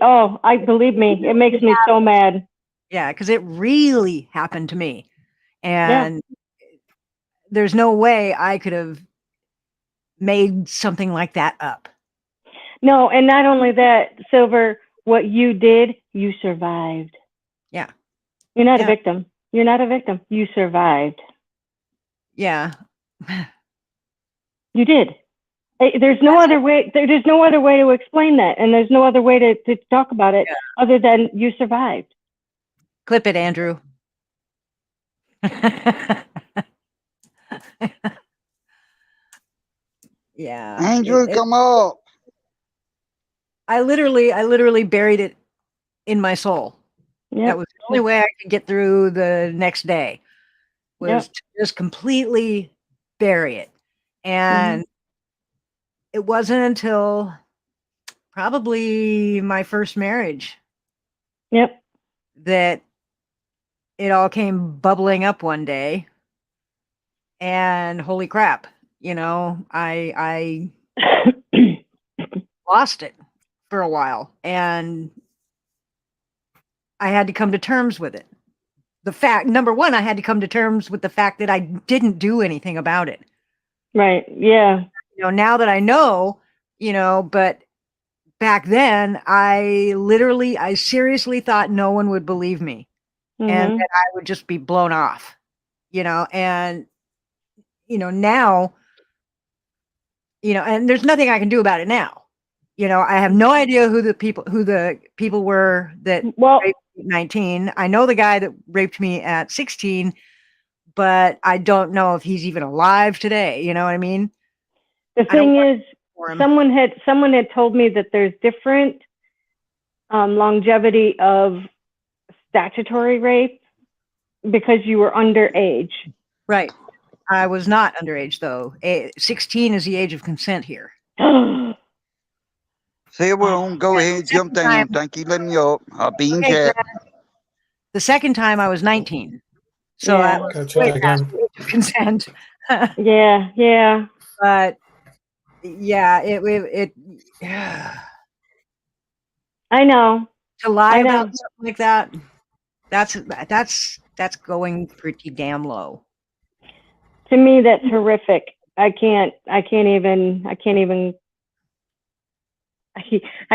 off. I believe me, it makes me so mad. Yeah, because it really happened to me. Yeah. And there's no way I could have made something like that up. No, and not only that, Silver, what you did, you survived. Yeah. You're not a Yeah. victim. You're not a victim. You survived. Yeah. You did. There's no other way. There's no other way to explain that, and there's no other way to talk about it other than you survived. Clip it, Andrew. Yeah. Andrew, come up. I literally buried it in my soul. Yep. That was the only way I could get through the next day, was to just completely bury it. And it wasn't until probably my first marriage that it all came bubbling up one day. And holy crap, I lost it for a while, and I had to come to terms with it. Number one, I had to come to terms with the fact that I didn't do anything about it. Right. Yeah. Now that I know, but back then I seriously thought no one would believe me, and that I would just be blown off, and, now, and there's nothing I can do about it now. I have no idea who the people were that raped me at 19. I know the guy that raped me at 16, but I don't know if he's even alive today. You know what I mean? The thing is, someone had told me that there's different longevity of statutory rape because you were underage. Right. I was not underage, though. 16 is the age of consent here. Silver, go ahead, jump down. Thank you, letting me up. I'll be in chat. The second time I was 19. So I was way past the age of consent. Yeah. But yeah, it I know. To lie about something like that, that's going pretty damn low. To me, that's horrific. I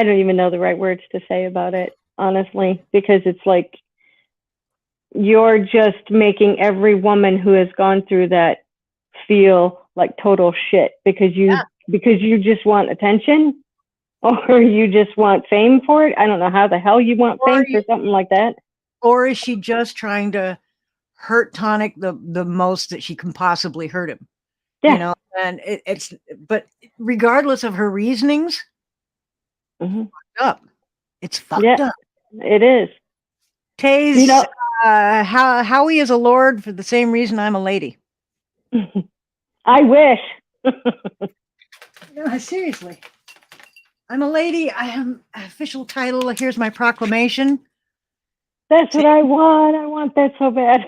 don't even know the right words to say about it, honestly, because it's like you're just making every woman who has gone through that feel like total shit because you just want attention or you just want fame for it. I don't know how the hell you want fame for something like that. Or is she just trying to hurt Tonic the most that she can possibly hurt him? Yeah. And but regardless of her reasonings, fucked up. It's fucked up. It is. Taze, Howie is a lord for the same reason I'm a lady. I wish. No, seriously. I'm a lady. I am official title. Here's my proclamation. That's what I want. I want that so bad.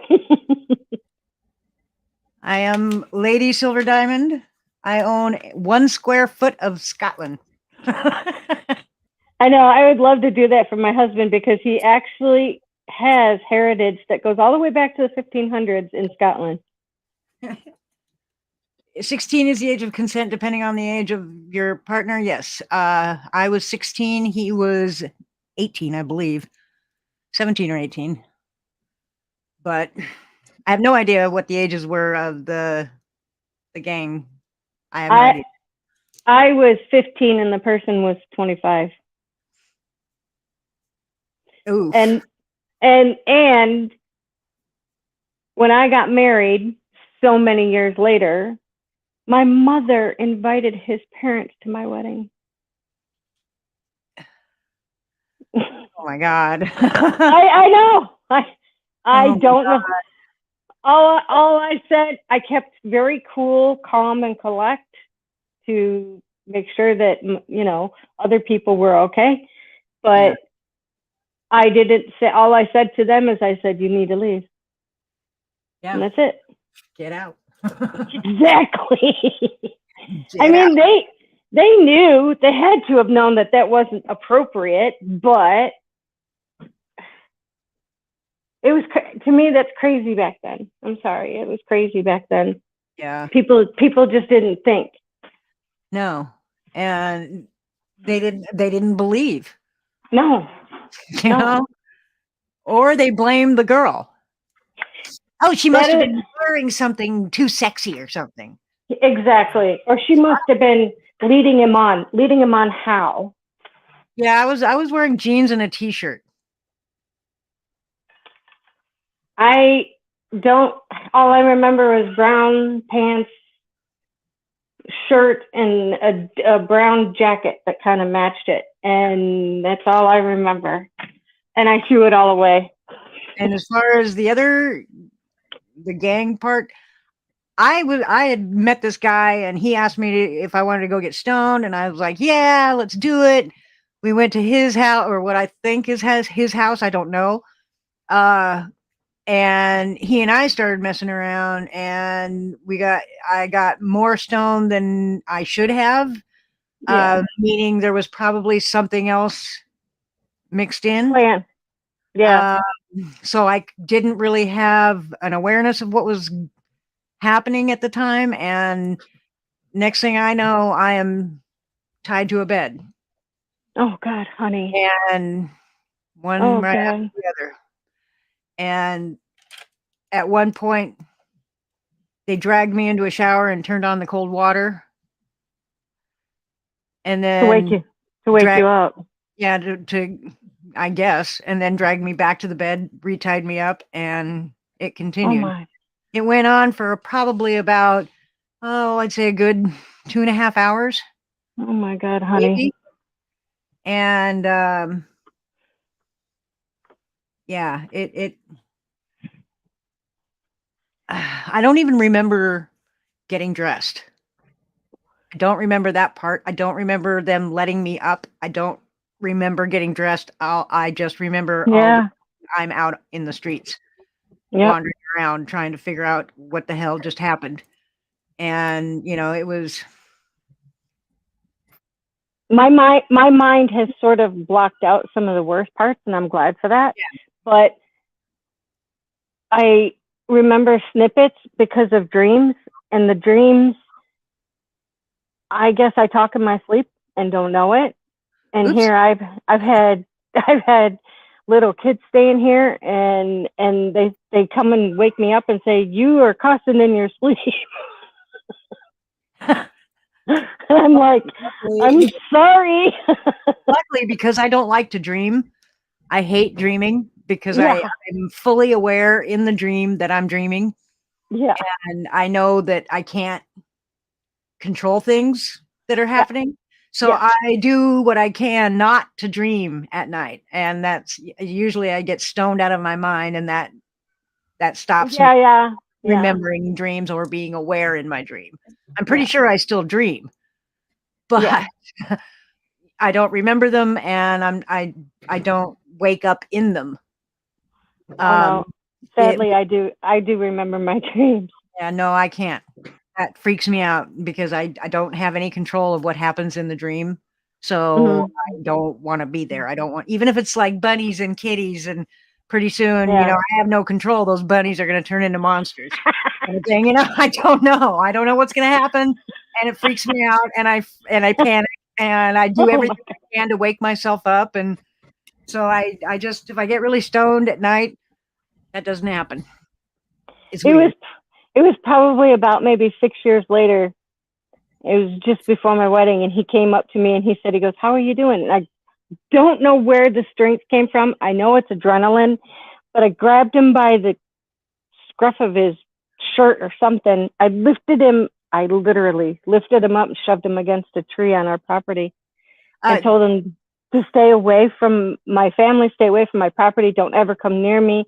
I am Lady Silver Diamond. I own 1 square foot of Scotland. I know. I would love to do that for my husband because he actually has heritage that goes all the way back to the 1500s in Scotland. 16 is the age of consent, depending on the age of your partner. Yes. I was 16. He was 18, I believe. 17 or 18. But I have no idea what the ages were of the gang. I have no idea. I was 15 and the person was 25. Oof. And when I got married so many years later, my mother invited his parents to my wedding. Oh my God. I know. I don't know. All I said, I kept very cool, calm, and collect to make sure that, other people were okay. But I didn't say, all I said to them is I said, you need to leave. Yeah. And that's it. Get out. Exactly. I Get mean, they knew, they had to have known that that wasn't appropriate, but it was, to me, that's crazy back then. I'm sorry. It was crazy back then. Yeah. People just didn't think. No. And they didn't believe, No. you know, or they blamed the girl. Oh, she must That have is been wearing something too sexy or something. exactly. Or she must have been leading him on. Leading him on how? Yeah, I was wearing jeans and a t-shirt. I don't, all I remember was brown pants, shirt, and a brown jacket that kind of matched it. And that's all I remember. And I threw it all away. And as far as the gang part, I had met this guy and he asked me if I wanted to go get stoned, and I was like, yeah, let's do it. We went to his house, or what I think is his house. I don't know. And he and I started messing around, and I got more stoned than I should have. Yeah. Meaning there was probably something else mixed in. Plan. Yeah. So I didn't really have an awareness of what was happening at the time. And next thing I know, I am tied to a bed. Oh God, honey. And one Oh right God. after the other. And at one point, they dragged me into a shower and turned on the cold water. And then To wake you up. Yeah, to I guess, and then dragged me back to the bed, retied me up, and it continued. Oh my. It went on for probably about, I'd say a good 2.5 hours. Oh my God, honey. Maybe. And yeah, it I don't even remember getting dressed. I don't remember that part. I don't remember them letting me up. I don't remember getting dressed. I just remember I'm out in the streets, wandering around trying to figure out what the hell just happened. And it was my mind has sort of blocked out some of the worst parts, and I'm glad for that. Yeah. But I remember snippets because of dreams, and the dreams, I guess I talk in my sleep and don't know it. And Oops. here I've had little kids staying here, and they come and wake me up and say, you are cussing in your sleep. I'm like, I'm sorry. Luckily, because I don't like to dream. I hate dreaming because Yeah. I'm fully aware in the dream that I'm dreaming. Yeah. And I know that I can't control things that are happening. So I do what I can not to dream at night. And that's usually I get stoned out of my mind, and that stops me remembering dreams or being aware in my dream. I'm pretty sure I still dream, but I don't remember them, and I don't wake up in them. No. Sadly, I do remember my dreams. Yeah, no, I can't. That freaks me out because I don't have any control of what happens in the dream. So I don't want to be there. I don't want, even if it's like bunnies and kitties, and pretty soon, I have no control. Those bunnies are going to turn into monsters. And thing, I don't know. I don't know what's going to happen, and it freaks me out, and I panic, and I do everything I can to wake myself up. And so I just, if I get really stoned at night, that doesn't happen. It was probably about maybe 6 years later. It was just before my wedding, and he came up to me and he said, he goes, how are you doing? And I don't know where the strength came from. I know it's adrenaline, but I grabbed him by the scruff of his shirt or something. I literally lifted him up and shoved him against a tree on our property. I told him to stay away from my family, stay away from my property. Don't ever come near me.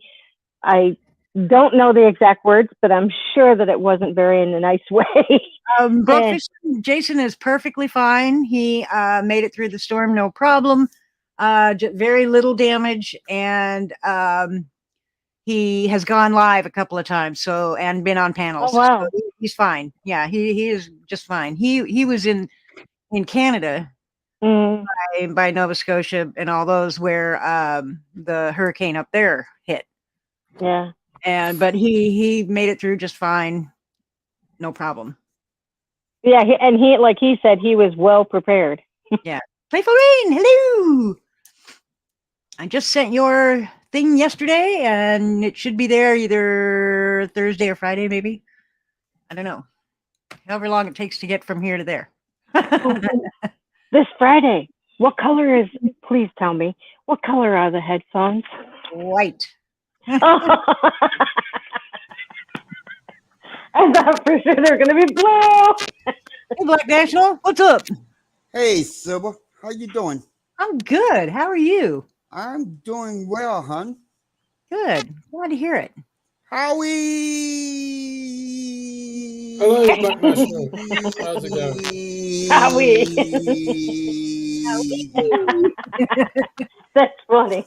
I don't know the exact words, but I'm sure that it wasn't very in a nice way. Jason is perfectly fine. He made it through the storm, no problem. Very little damage, and he has gone live a couple of times, and been on panels. Oh, wow. So he's fine. Yeah, he is just fine. He was in Canada Mm, by Nova Scotia and all those where the hurricane up there hit. yeah. But he made it through just fine, no problem. Yeah, he like he said, he was well prepared. Playful Rain, hello. I just sent your thing yesterday, and it should be there either Thursday or Friday, maybe. I don't know. However long it takes to get from here to there. This Friday. What color is? Please tell me. What color are the headphones? White. I thought for sure they're gonna be blue. Hey, Black National, what's up? Hey, Silver. How you doing? I'm good. How are you? I'm doing well, hon. Good. Glad to hear it. Howie! Hello, Black National. How's it going? Howie. That's funny.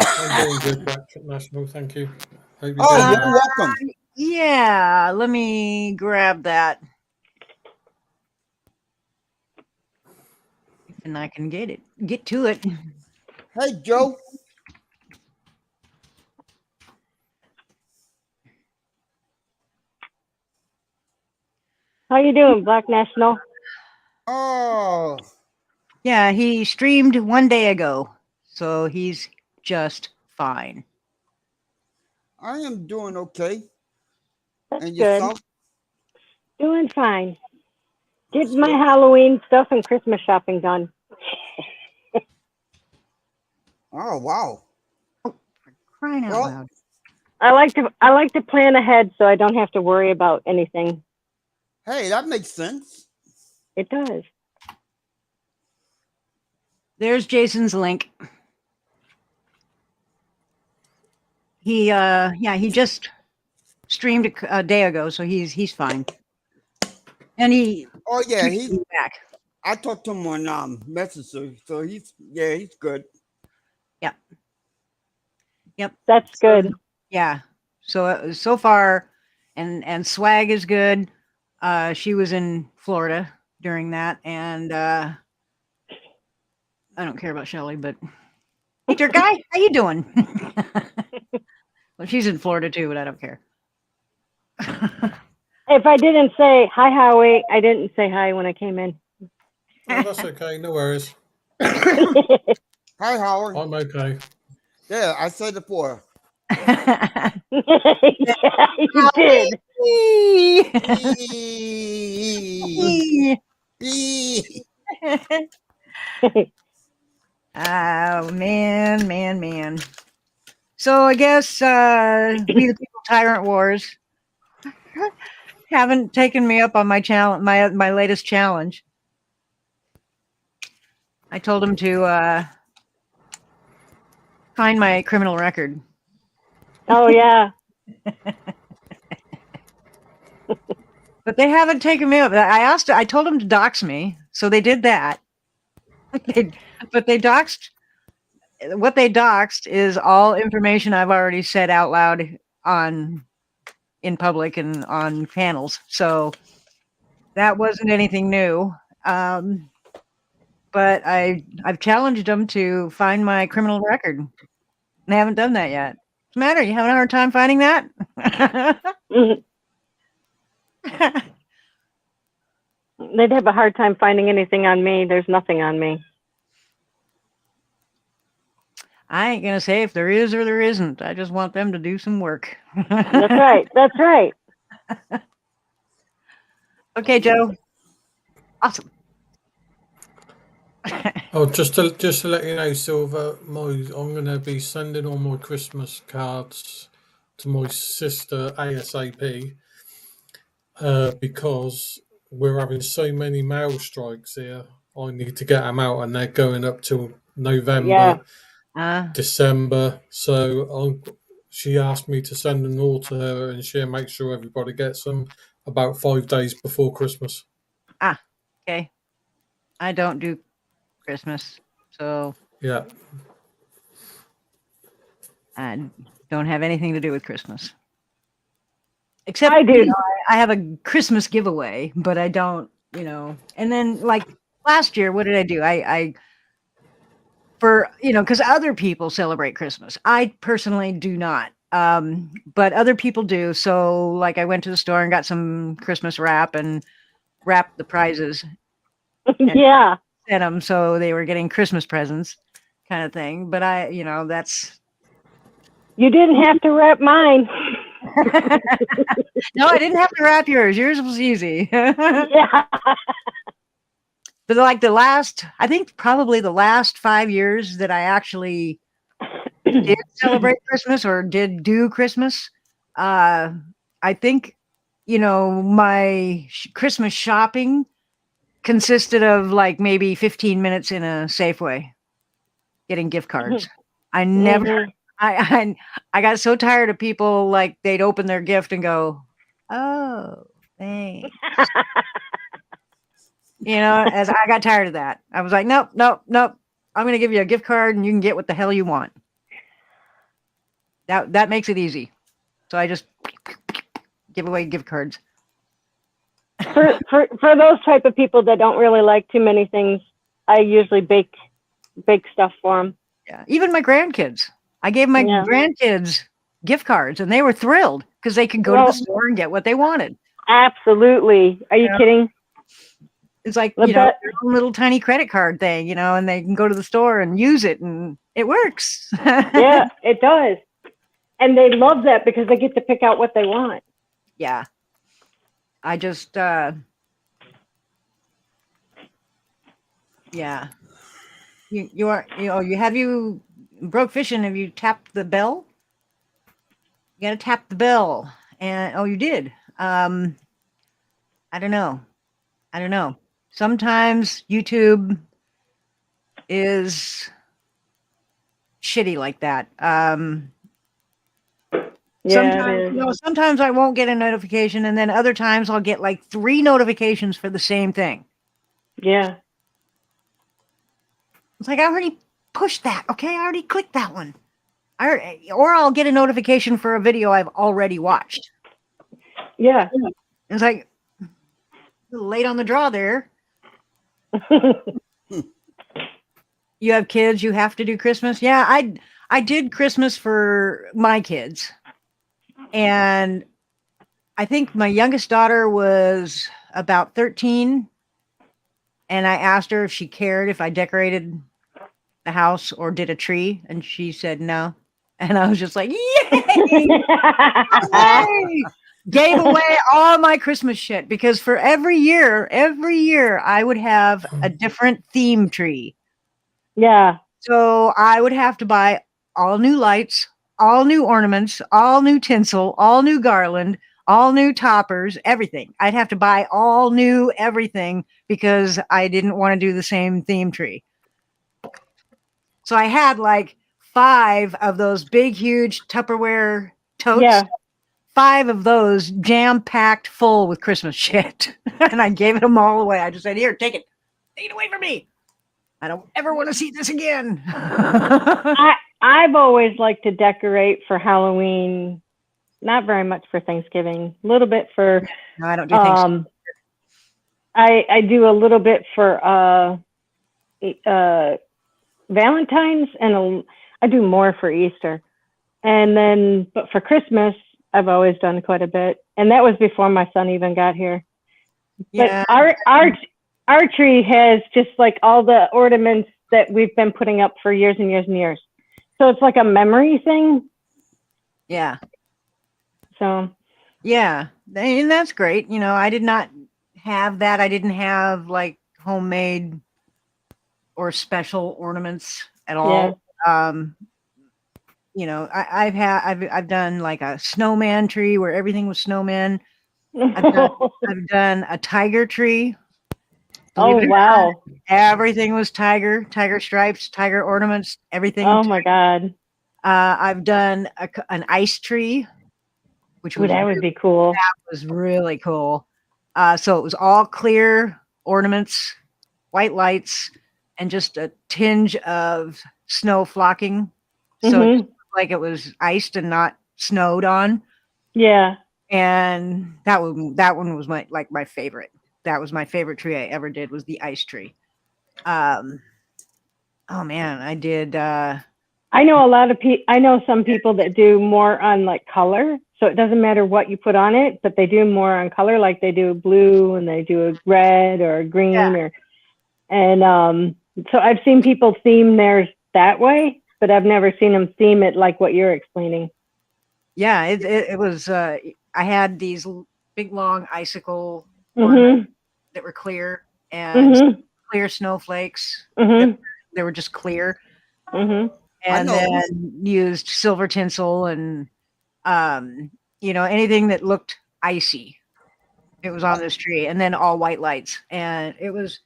I'm doing good, Black National. Thank you. Hope you're Oh, doing you're well. welcome. Yeah, let me grab that. And I can get to it. Hey, Joe. How you doing, Black National? Oh, Yeah, he streamed one day ago, so he's just fine. I am doing okay. That's And good. yourself? Doing fine. Did my Halloween stuff and Christmas shopping done. Oh, wow. Crying out Well, loud. I like to plan ahead so I don't have to worry about anything. hey, that makes sense. It does. There's Jason's link. He he just streamed a day ago, so he's fine. And he Oh, yeah, tweeted me back. I talked to him on Messenger, so he's good. Yep. That's good. Yeah. So far, and Swag is good. She was in Florida during that, and I don't care about Shelly, but hey, Dirt Guy, how you doing? Well, she's in Florida too, but I don't care. If I didn't say hi, Howie, I didn't say hi when I came in. Oh, that's okay. No worries. Hi, Howard. I'm okay. Yeah, I said it for her. Yeah, you did. Oh man. So I guess we the people Tyrant Wars haven't taken me up on my challenge, my latest challenge. I told him to find my criminal record. Oh yeah. But they haven't taken me up. I told them to dox me, so they did that. But they doxed. What they doxed is all information I've already said out loud in public and on panels. So that wasn't anything new. But I've challenged them to find my criminal record. And they haven't done that yet. What's the matter? You having a hard time finding that? They'd have a hard time finding anything on me. There's nothing on me. I ain't gonna say if there is or there isn't. I just want them to do some work. That's right. That's right. Okay, Joe. Awesome. Oh, just to let you know, Silver, I'm going to be sending all my Christmas cards to my sister ASAP because we're having so many mail strikes here. I need to get them out, and they're going up till November, December. So she asked me to send them all to her, and she'll make sure everybody gets them about 5 days before Christmas. Okay. I don't do Christmas, so Yeah. I don't have anything to do with Christmas. Except I do. you know, I have a Christmas giveaway, but I don't, and then like last year, what did I do? I for, because other people celebrate Christmas. I personally do not. But other people do. So like I went to the store and got some Christmas wrap and wrapped the prizes Yeah. sent them so they were getting Christmas presents kind of thing. But that's You didn't have to wrap mine. no, I didn't have to wrap yours. Yours was easy. Yeah. But like I think probably the last 5 years that I actually did celebrate Christmas or did do Christmas, I think, my Christmas shopping consisted of like maybe 15 minutes in a Safeway getting gift cards. I never, I got so tired of people like they'd open their gift and go, "Oh, thanks." As I got tired of that, I was like, nope, nope, nope. I'm going to give you a gift card and you can get what the hell you want. That makes it easy. So I just give away gift cards. For those type of people that don't really like too many things, I usually bake stuff for them. Yeah, even my grandkids. I gave my grandkids gift cards, and they were thrilled because they could go to the store and get what they wanted. Absolutely. Are you kidding? It's like their own little tiny credit card thing, and they can go to the store and use it, and it works. Yeah, it does. And they love that because they get to pick out what they want. Yeah. I just, yeah. You broke fishing, have you tapped the bell? You got to tap the bell. And, you did. I don't know. Sometimes YouTube is shitty like that. Sometimes I won't get a notification, and then other times I'll get like 3 notifications for the same thing. Yeah. It's like I already pushed that. Okay, I already clicked that one. Or I'll get a notification for a video I've already watched. Yeah. It's like a little late on the draw there. You have kids, you have to do Christmas. Yeah, I did Christmas for my kids. And I think my youngest daughter was about 13. And I asked her if she cared if I decorated the house or did a tree. And she said no. And I was just like, yay! Yay! Gave away all my Christmas shit because for every year, I would have a different theme tree. Yeah. So I would have to buy all new lights, all new ornaments, all new tinsel, all new garland, all new toppers, everything. I'd have to buy all new everything because I didn't want to do the same theme tree. So I had like 5 of those big, huge Tupperware totes. Yeah. 5 of those jam-packed full with Christmas shit. And I gave them all away. I just said, here, take it. Take it away from me. I don't ever want to see this again. I've always liked to decorate for Halloween. Not very much for Thanksgiving. A little bit for. No, I don't do Thanksgiving. I do a little bit for Valentine's, and I do more for Easter. And then, but for Christmas, I've always done quite a bit. And that was before my son even got here. Yeah. But our tree has just like all the ornaments that we've been putting up for years and years and years. So it's like a memory thing. Yeah. So. Yeah. And that's great. I did not have that. I didn't have like homemade or special ornaments at all. Yeah. I've done like a snowman tree where everything was snowman. I've done a tiger tree. Oh, wow. Everything was tiger stripes, tiger ornaments, everything. Oh my God. I've done an ice tree, which was that would be cool. That was really cool. So it was all clear ornaments, white lights, and just a tinge of snow flocking. So it just looked like it was iced and not snowed on. Yeah. And that one was my favorite. That was my favorite tree I ever did, was the ice tree. Oh man, I did. I know I know some people that do more on like color, so it doesn't matter what you put on it, but they do more on color, like they do blue and they do a red or a green, so I've seen people theme theirs that way, but I've never seen them theme it like what you're explaining. Yeah, it was. I had these big long icicle Mm-hmm. that were clear and clear snowflakes. Mm-hmm. They were just clear. Mm-hmm. And then used silver tinsel and anything that looked icy. It was on this tree, and then all white lights. And it was,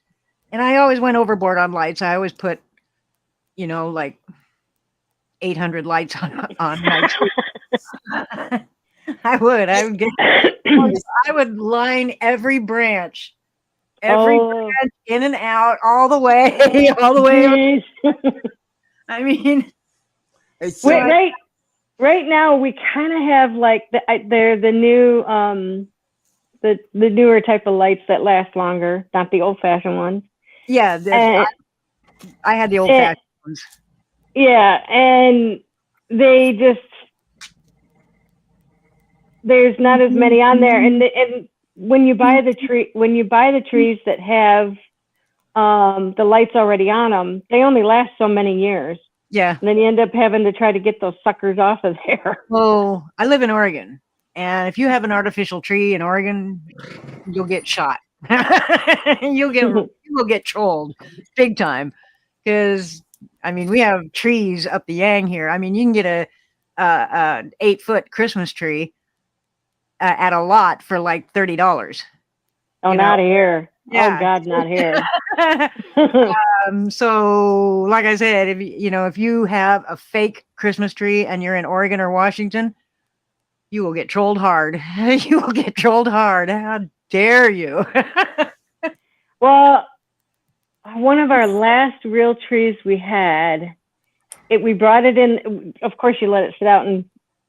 and I always went overboard on lights. I always put, like 800 lights on my tree. I would line every branch in and out all the way, I mean, right now we kind of have like they're the new the newer type of lights that last longer, not the old-fashioned ones. Yeah, I had the old-fashioned ones. Yeah, and they just, there's not as many on there, and when you buy the trees that have the lights already on them, they only last so many years. Yeah. And then you end up having to try to get those suckers off of there. Well, I live in Oregon, and if you have an artificial tree in Oregon, you'll get shot. you'll get trolled big time, because I mean, we have trees up the yang here. I mean, you can get a 8-foot Christmas tree at a lot for like $30. Oh, not here. Yeah. Oh God, not here. So like I said, if you have a fake Christmas tree and you're in Oregon or Washington, you will get trolled hard. You will get trolled hard. How dare you? Well, one of our last real trees we had, we brought it in. Of course, you let it sit out and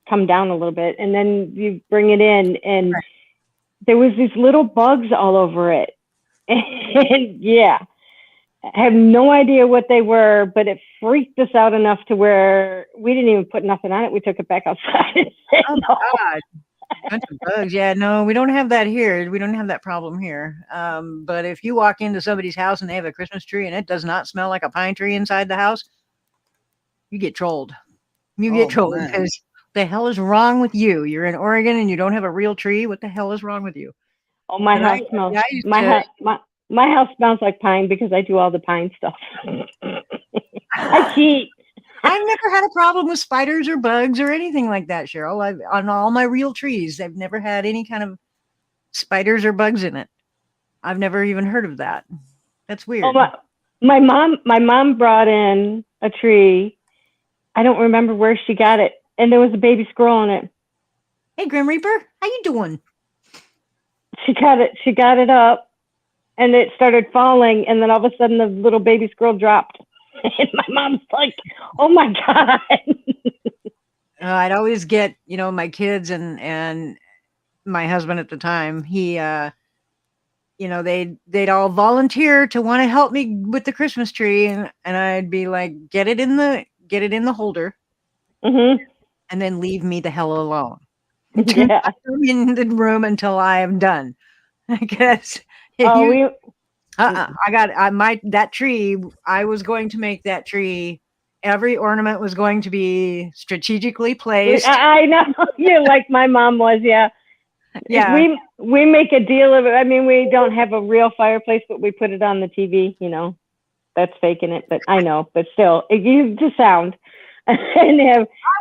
come down a little bit, and then you bring it in, and there was these little bugs all over it. And yeah, I have no idea what they were, but it freaked us out enough to where we didn't even put nothing on it. We took it back outside. And said, oh no. God. Bunch of bugs. Yeah, no, we don't have that here. We don't have that problem here. But if you walk into somebody's house and they have a Christmas tree and it does not smell like a pine tree inside the house, you get trolled. You get trolled because the hell is wrong with you? You're in Oregon and you don't have a real tree. What the hell is wrong with you? Oh, my house smells. My house smells like pine because I do all the pine stuff. I cheat. I've never had a problem with spiders or bugs or anything like that, Cheryl. On all my real trees, I've never had any kind of spiders or bugs in it. I've never even heard of that. That's weird. Oh, my mom brought in a tree. I don't remember where she got it, and there was a baby squirrel in it. Hey, Grim Reaper, how you doing? She got it up, and it started falling, and then all of a sudden the little baby squirrel dropped. And my mom's like, oh my God. I'd always get, my kids and my husband at the time, he, they'd all volunteer to want to help me with the Christmas tree. And I'd be like, get it in the holder and then leave me the hell alone. Yeah. I'm in the room until I am done. Because that tree, I was going to make that tree, every ornament was going to be strategically placed. I know. You're like my mom was, yeah. Yeah. We make a deal of it. I mean, we don't have a real fireplace, but we put it on the TV, That's faking it, but I know. But still, you just sound. I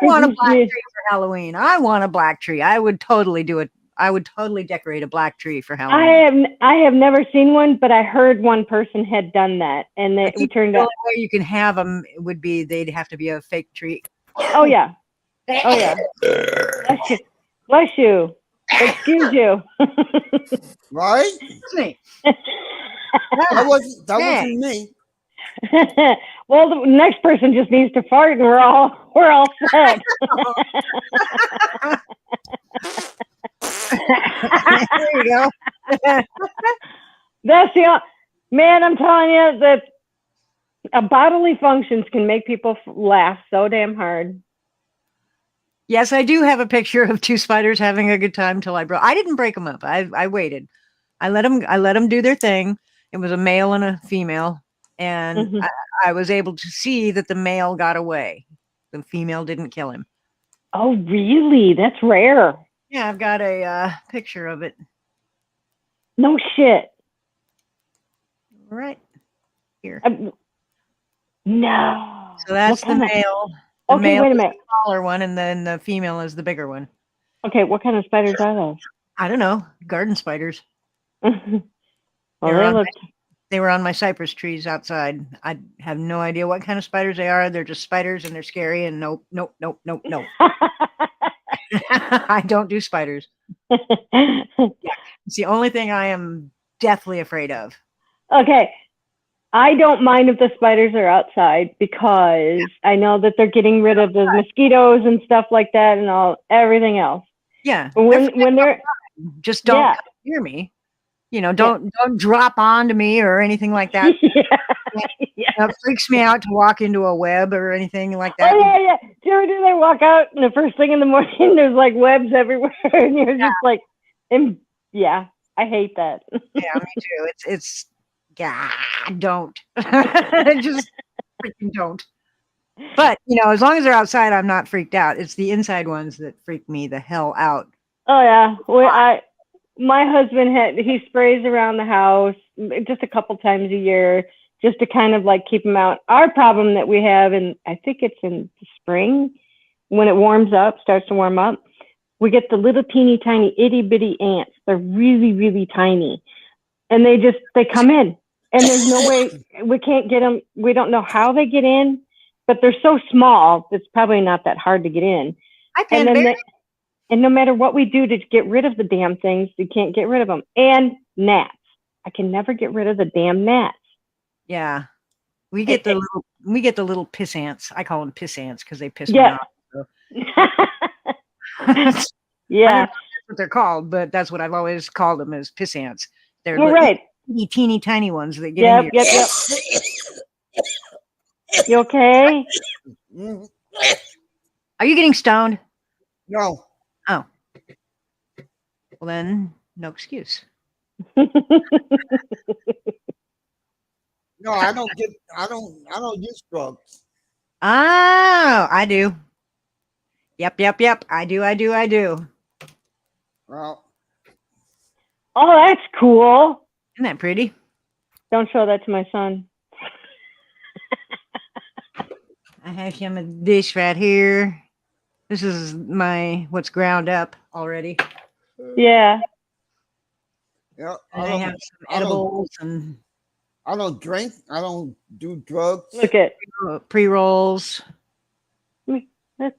want a black tree for Halloween. I want a black tree. I would totally do it. I would totally decorate a black tree for Halloween. I have never seen one, but I heard one person had done that, and it turned out. The only way you can have them would be they'd have to be a fake tree. Oh yeah, oh yeah. Bless you. Excuse you. Right? Me. That wasn't me. Well, the next person just needs to fart, and we're all set. There you go. That's the man. I'm telling you that bodily functions can make people laugh so damn hard. Yes, I do have a picture of two spiders having a good time till I broke. I didn't break them up. I waited. I let them do their thing. It was a male and a female, and I was able to see that the male got away. The female didn't kill him. Oh, really? That's rare. Yeah, I've got a picture of it. No shit. Right here. No. So that's the male. The okay, male wait a is minute. the smaller one, and then the female is the bigger one. Okay, what kind of spiders are those? I don't know. Garden spiders. Well, they were on my cypress trees outside. I have no idea what kind of spiders they are. They're just spiders, and they're scary. And nope. I don't do spiders. It's the only thing I am deathly afraid of. Okay. I don't mind if the spiders are outside because I know that they're getting rid of the mosquitoes and stuff like that and everything else. Yeah. But when they're just don't come near me. You know, don't drop onto me or anything like that. It freaks me out to walk into a web or anything like that. Oh yeah. Do you ever do they walk out and the first thing in the morning there's like webs everywhere and you're just like, I hate that. Yeah, me too. It's don't. Just freaking don't. But as long as they're outside, I'm not freaked out. It's the inside ones that freak me the hell out. Oh yeah. Well, my husband he sprays around the house just a couple times a year just to kind of like keep them out. Our problem that we have, and I think it's in the spring when it starts to warm up, we get the little teeny tiny itty bitty ants. They're really, really tiny. And they come in and there's no way we can't get them. We don't know how they get in, but they're so small. It's probably not that hard to get in. And no matter what we do to get rid of the damn things, you can't get rid of them. And gnats. I can never get rid of the damn gnats. Yeah. We get the little piss ants. I call them piss ants because they piss me off. So. Yeah. That's what they're called, but that's what I've always called them as piss ants. They're teeny tiny ones that get into Yep. You okay? Are you getting stoned? No. Oh. Well then, no excuse. No, I don't use drugs. Oh, I do. Yep. I do. Well. Oh, that's cool. Isn't that pretty? Don't show that to my son. I have some of this right here. This is what's ground up already. Yeah. Yeah. I have some edibles and I don't drink. I don't do drugs. Look at pre-rolls. Look. Puppy.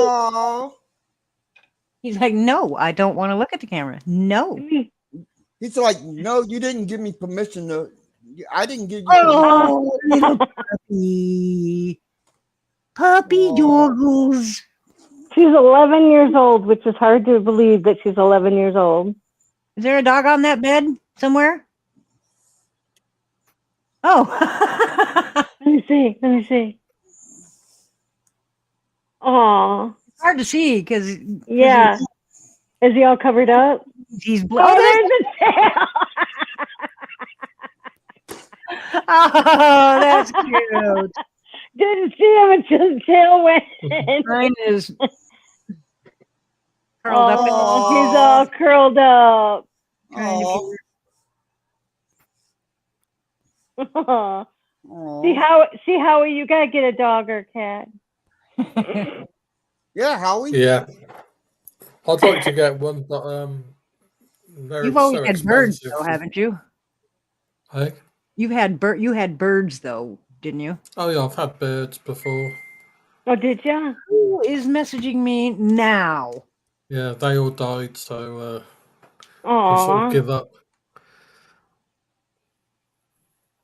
Oh. He's like, no, I don't want to look at the camera. No. He's like, no, you didn't give me permission to. I didn't give you. Oh, little puppy doggles. She's 11 years old, which is hard to believe that she's 11 years old. Is there a dog on that bed somewhere? Oh. Let me see. Aw. It's hard to see because. Yeah. Is he all covered up? He's Oh, there's the tail. Oh, that's cute. Didn't see him until the tail went. Mine is curled up. He's all curled up. See, Howie, you gotta get a dog or a cat. Yeah, Howie. Yeah, I'd like to get one, but you've always had birds, though, haven't you? Hey, you had birds, though, didn't you? Oh yeah, I've had birds before. Oh, did you? Who is messaging me now? Yeah, they all died, so I sort of give up.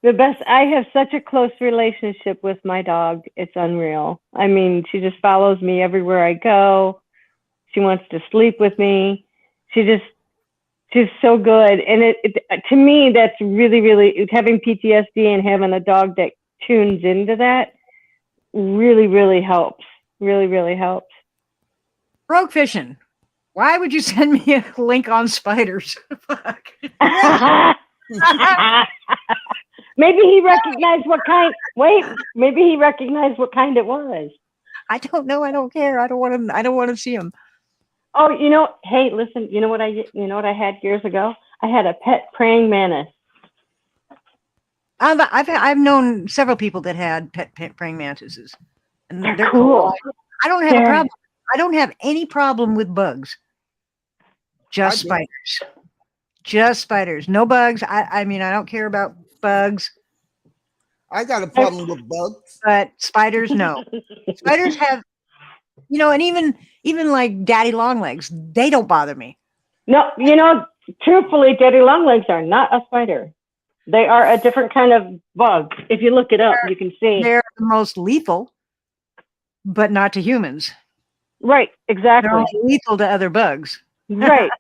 The best. I have such a close relationship with my dog. It's unreal. I mean, she just follows me everywhere I go. She wants to sleep with me. She's so good. And it to me, that's really, really, having PTSD and having a dog that tunes into that really, really helps. Really, really helps. Rogue fishing. Why would you send me a link on spiders? Fuck. Maybe he recognized what kind. Wait, maybe he recognized what kind it was. I don't know. I don't care. I don't want to see them. Oh, hey, listen. You know what I had years ago? I had a pet praying mantis. I've known several people that had pet praying mantises, and they're cool. I don't have a problem. I don't have any problem with bugs. Just spiders. Just spiders. No bugs. I mean, I don't care about bugs. I got a problem with bugs. But spiders, no. Spiders have, and even like daddy long legs, they don't bother me. No, truthfully, daddy long legs are not a spider. They are a different kind of bug. If you look it up, you can see. They're the most lethal, but not to humans. Right, exactly. They're only lethal to other bugs. Right.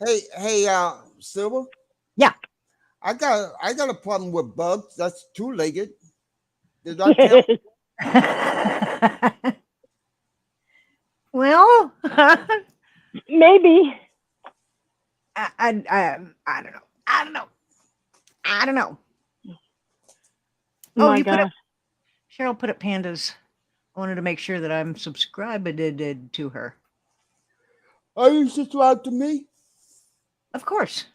Hey, Silver. Yeah. I got a problem with bugs. That's two-legged. Did I count? Well, maybe. I don't know. I don't know. Oh, you gosh. Cheryl put up pandas. I wanted to make sure that I'm subscribed to her. Are you subscribed to me? Of course.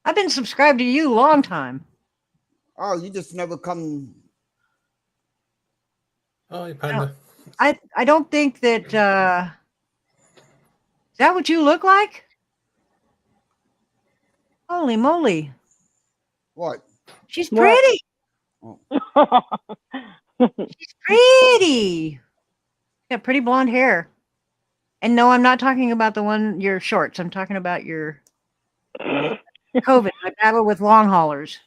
I've been subscribed to you a long time. Oh, you just never come. Hi, Panda. I don't think that is that what you look like? Holy moly. What? She's pretty. Oh. She's pretty. Got pretty blonde hair. And no, I'm not talking about your shorts. I'm talking about your COVID, my battle with long haulers.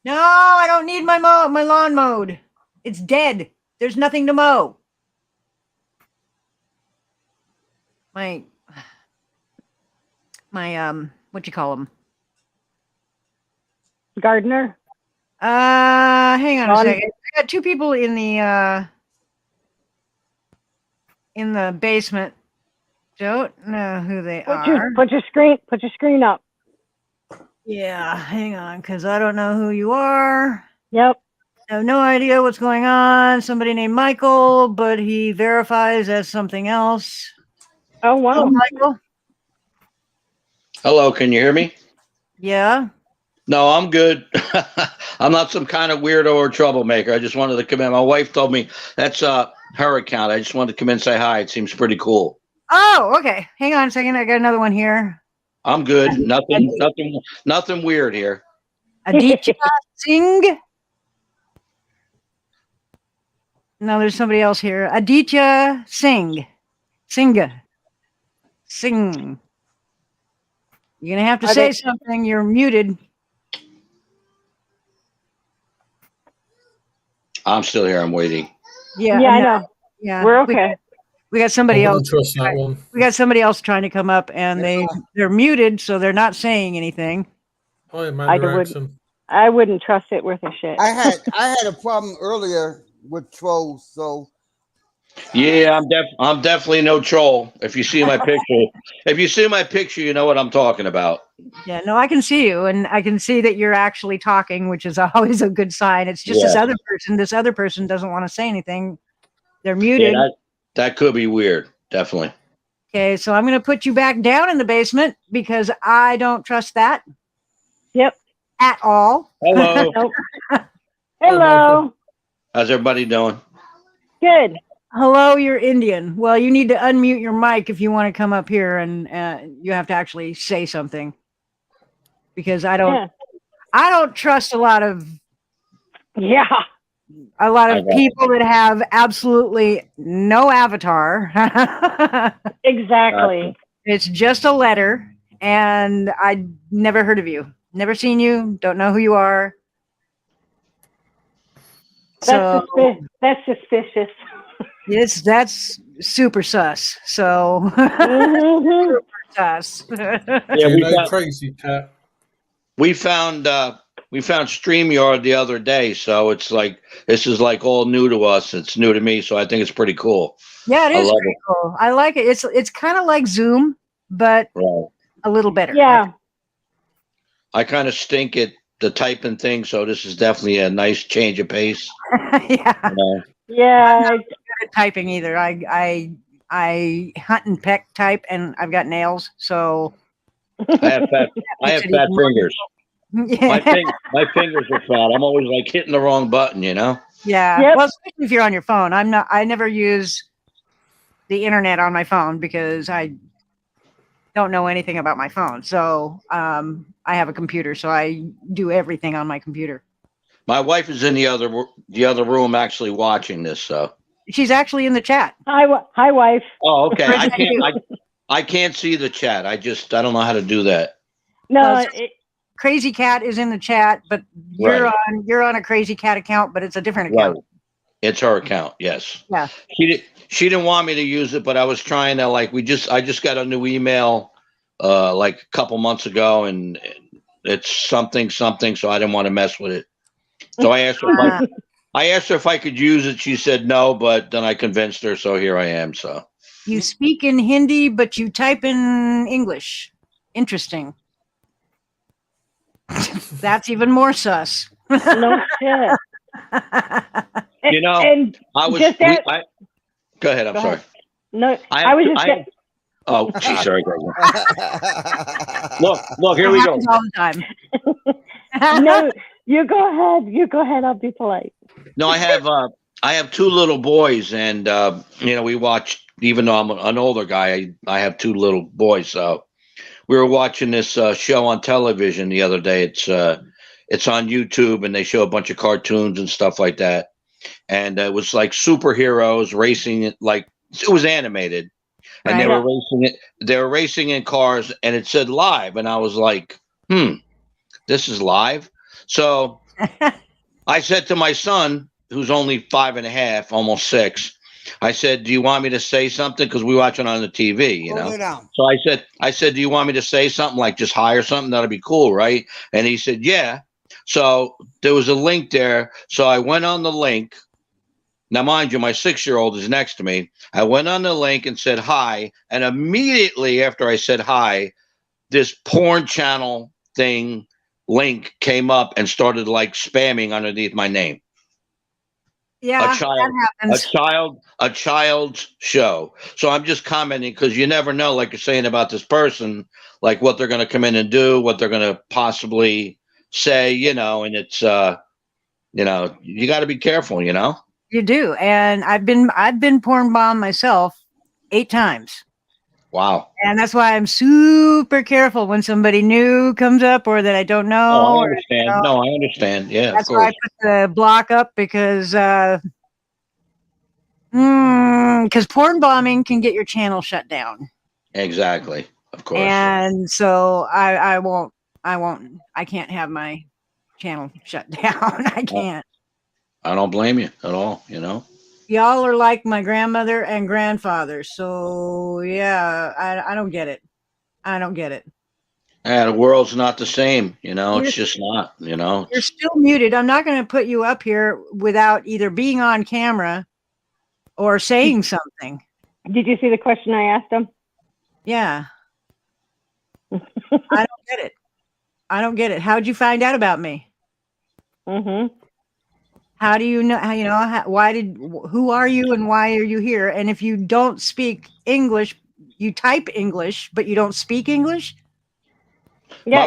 No, I don't need my lawn mowed. It's dead. There's nothing to mow. My what you call them? Gardener. Hang on a second. I got two people in the basement. Don't know who they are. Put your screen up. Yeah, hang on, because I don't know who you are. Yep. I have no idea what's going on. Somebody named Michael, but he verifies as something else. Oh, wow. Hello, Michael. Hello, can you hear me? Yeah. No, I'm good. I'm not some kind of weirdo or troublemaker. I just wanted to come in. My wife told me that's her account. I just wanted to come in and say hi. It seems pretty cool. Oh, okay. Hang on a second. I got another one here. I'm good. Nothing weird here. Aditya Singh. No, there's somebody else here. Aditya Singh. Singh. You're going to have to say something. You're muted. I'm still here. I'm waiting. Yeah, I know. Yeah, we're okay. We got somebody else. Trust that one. We got somebody else trying to come up, and they're muted, so they're not saying anything. Hi, Amanda. I wouldn't trust it worth a shit. I had a problem earlier with trolls, so. Yeah, I'm definitely no troll. If you see my picture, you know what I'm talking about. Yeah, no, I can see you, and I can see that you're actually talking, which is always a good sign. It's just this other person doesn't want to say anything. They're muted. Yeah, that could be weird. Definitely. Okay, so I'm going to put you back down in the basement because I don't trust that. Yep. At all. Hello. Hello. How's everybody doing? Good. Hello, you're Indian. Well, you need to unmute your mic if you want to come up here, and you have to actually say something because I don't trust a lot of people that have absolutely no avatar. Exactly. It's just a letter, and I never heard of you, never seen you, don't know who you are. That's suspicious. Yes, that's super sus. So Mhm. super sus. Yeah, You know, Crazy Cat. we found StreamYard the other day, so it's like this is like all new to us. It's new to me, so I think it's pretty cool. Yeah, it I is love pretty cool. I like it. It's kind of like Zoom, but Right. a little better. Yeah. I kind of stink at the typing thing, so this is definitely a nice change of pace. Yeah. You know? Yeah. I'm not good at typing either. I hunt and peck type, and I've got nails, so I have fat makes it fat even more fingers. Yeah. My fingers are fat. I'm always like hitting the wrong button, you know? Yeah. Yep. Well, especially if you're on your phone. I never use the internet on my phone because I don't know anything about my phone. So I have a computer, so I do everything on my computer. My wife is in the other room actually watching this, so. She's actually in the chat. Hi, wife. Oh, okay. Thank you. I can't see the chat. I don't know how to do that. No, Crazy Cat is in the chat, but you're on a Crazy Cat account, but it's a different account. Right. It's her account, yes. Yeah. She didn't want me to use it, but I was trying to I just got a new email like a couple months ago, and it's something, so I didn't want to mess with it. So I asked her if I could use it. She said no, but then I convinced her, so here I am. So You speak in Hindi, but you type in English. Interesting. That's even more sus. no shit. you know, and I was. just that, Go ahead. I'm go sorry. ahead. No, I was just. Oh, geez, sorry. Look, here we go. All the time. No, you go ahead. You go ahead. I'll be polite. No, I have two little boys, and we watch. Even though I'm an older guy, I have two little boys. So we were watching this show on television the other day. It's on YouTube, and they show a bunch of cartoons and stuff like that. And it was like superheroes racing, like it was animated, and they were racing it. They were racing in cars, and it said live, and I was like, this is live. So I said to my son, who's only 5.5, almost 6. I said, "Do you want me to say something? Because we watch it on the TV, you know." So I said, "Do you want me to say something like just hi or something? That'll be cool, right?" And he said, "Yeah." So there was a link there. So I went on the link. Now, mind you, my 6-year-old is next to me. I went on the link and said hi, and immediately after I said hi, this porn channel link came up and started like spamming underneath my name. Yeah, that happens. A child's show. So I'm just commenting because you never know, like you're saying about this person, like what they're going to come in and do, what they're going to possibly say, and it's, you got to be careful, You do, and I've been porn bombed myself 8 times. Wow. And that's why I'm super careful when somebody new comes up or that I don't know. Oh, I understand. No, I understand. Yeah, that's of course. why I put the block up because porn bombing can get your channel shut down. Exactly. Of course. And so I can't have my channel shut down. I can't. I don't blame you at all, Y'all are like my grandmother and grandfather. So yeah, I don't get it. I don't get it. Yeah, the world's not the same, it's just not, You're still muted. I'm not going to put you up here without either being on camera or saying something. Did you see the question I asked him? Yeah. I don't get it. I don't get it. How'd you find out about me? Mm-hmm. How do you know? Who are you and why are you here? And if you don't speak English, you type English, but you don't speak English? Yeah,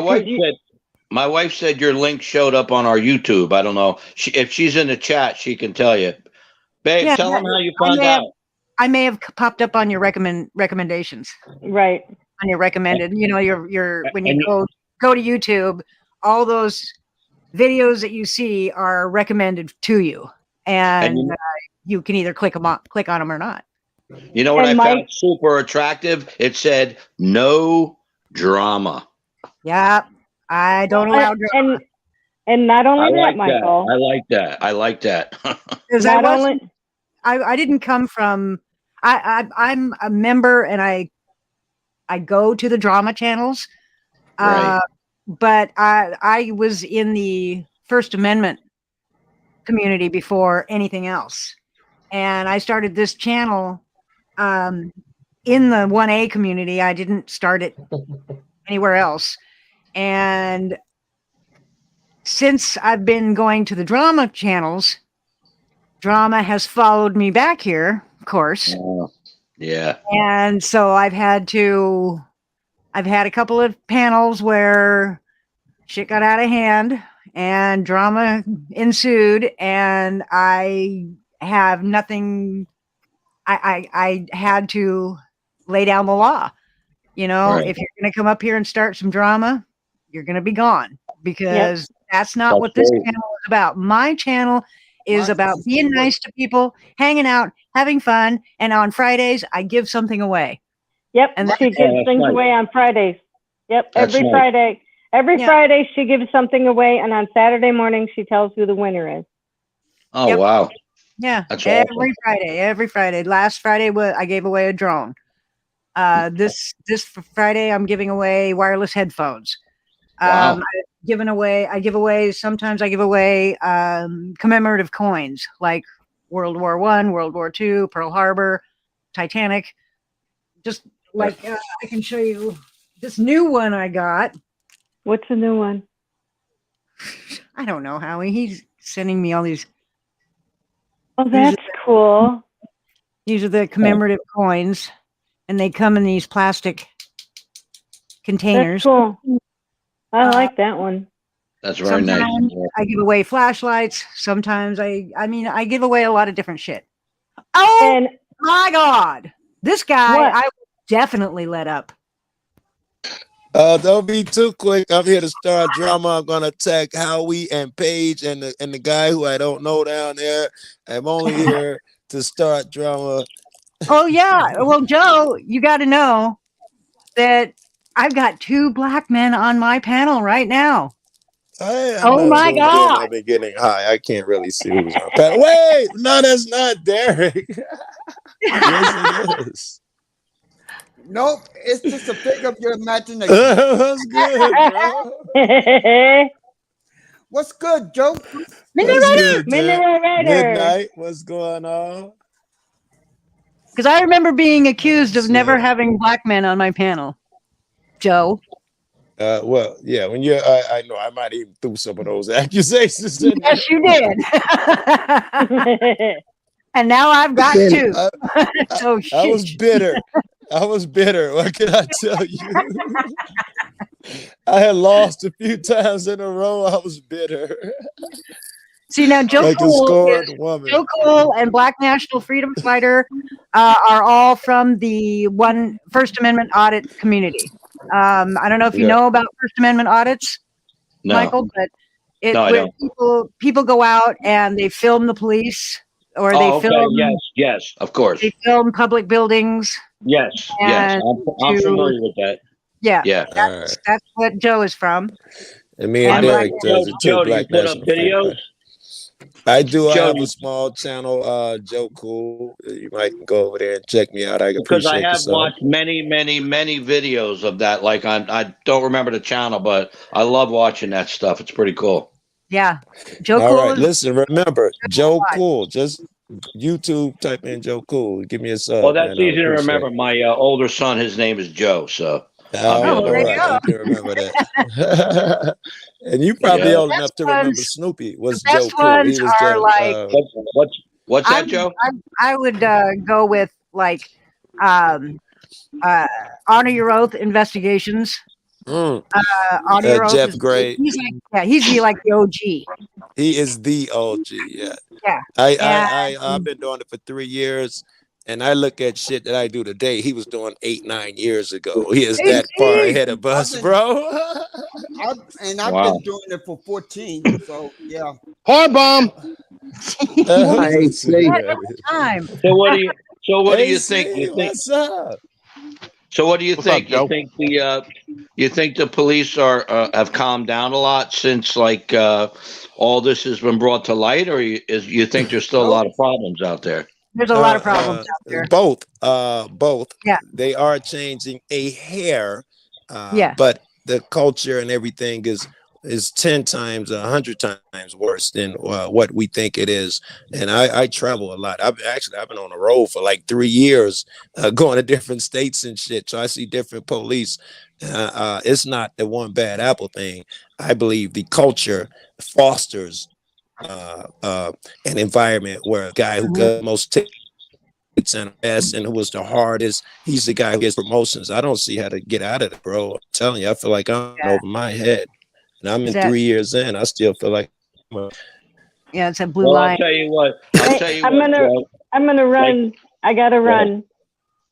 my wife said your link showed up on our YouTube. I don't know. If she's in the chat, she can tell you. Babe, tell them how you found out. I may have popped up on your recommendations. Right. On your recommended, your when you go to YouTube, all those videos that you see are recommended to you, and you can either click on them or not. You know what I found super attractive? It said no drama. Yeah, I don't allow drama. And not only that, Michael. I like that. Because I didn't come from I'm a member, and I go to the drama channels. Right. But I was in the First Amendment community before anything else, and I started this channel in the 1A community. I didn't start it anywhere else, and since I've been going to the drama channels, drama has followed me back here, of course. Yeah. And so I've had a couple of panels where shit got out of hand and drama ensued, and I have nothing. I had to lay down the law. You know, Right. if you're going to come up here and start some drama, you're going to be gone, because that's not what this channel is about. My channel is about being nice to people, hanging out, having fun, and on Fridays I give something away. Yep, And she gives things away on Fridays. Yep, every Friday. Every Friday she gives something away, and on Saturday morning she tells who the winner is. Oh, wow. Yeah, that's every Friday. Every Friday. Last Friday I gave away a drone. This Friday I'm giving away wireless headphones. Wow. I give away commemorative coins like World War I, World War II, Pearl Harbor, Titanic. Just like I can show you this new one I got. What's the new one? I don't know, Howie. He's sending me all these. Oh, that's cool. These are the commemorative coins, and they come in these plastic containers. That's cool. I like that one. That's very nice. I give away flashlights. Sometimes I give away a lot of different shit. Oh, and my God. This guy, I will definitely let up. Don't be too quick. I'm here to start drama. I'm gonna attack Howie and Paige and the guy who I don't know down there. I'm only here to start drama. Oh yeah. Well, Joe, you got to know that I've got 2 black men on my panel right now. Oh my God! I've been getting high. I can't really see who's on panel. Wait, no, that's not Derek. Yes, it is. Nope, it's just a pick of your imagination. What's good, bro? What's good, Joe? Midnight. What's going on? Because I remember being accused of never having black men on my panel, Joe. Well, yeah. When you, I know I might even threw some of those accusations. Yes, you did. And now I've got 2. I was bitter. What can I tell you? I had lost a few times in a row. I was bitter. See, now Joe Cool and Black National Freedom Fighter are all from the First Amendment audit community. I don't know if you know about First Amendment audits, Michael, but people go out and they film the police, or they film. Yes, of course. They film public buildings. Yes. I'm familiar with that. Yeah. That's what Joe is from. And me and Derek does it too. Joe, do you put up videos? I do. I have a small channel, Joe Cool. You might go over there and check me out. Because I have watched many videos of that. Like I don't remember the channel, but I love watching that stuff. It's pretty cool. Yeah, Joe Cool. All right, listen. Remember, Joe Cool. Just YouTube, type in Joe Cool. Give me a sub. Well, that's easy to remember. My older son, his name is Joe. So. All right, you can remember that. And you probably old enough to remember Snoopy was Joe Cool. He was like, what's that, Joe? I would go with like Honor Your Oath Investigations. Honor Your Oath Jeff Gray. He's like the OG. He is the OG. Yeah. I've been doing it for 3 years. And I look at shit that I do today. He was doing 8-9 years ago. He is that far ahead of us, bro. I've been doing it for 14. So yeah. Hard bomb. Time. So what do you think? What's up? So what do you think? You think the police have calmed down a lot since all this has been brought to light, or you think there's still a lot of problems out there? There's a lot of problems out there. Both. Yeah. They are changing a hair, Yeah. but the culture and everything is 10 times, 100 times worse than what we think it is. And I travel a lot. I've been on the road for like 3 years, going to different states and shit. So I see different police. It's not the one bad apple thing. I believe the culture fosters an environment where a guy who got most tickets and best and who was the hardest, he's the guy who gets promotions. I don't see how to get out of it, bro. I'm telling you, I feel like I'm over my head. And I'm in 3 years in. I still feel like it's a blue line. I'll tell you what. I'm gonna run. I gotta run.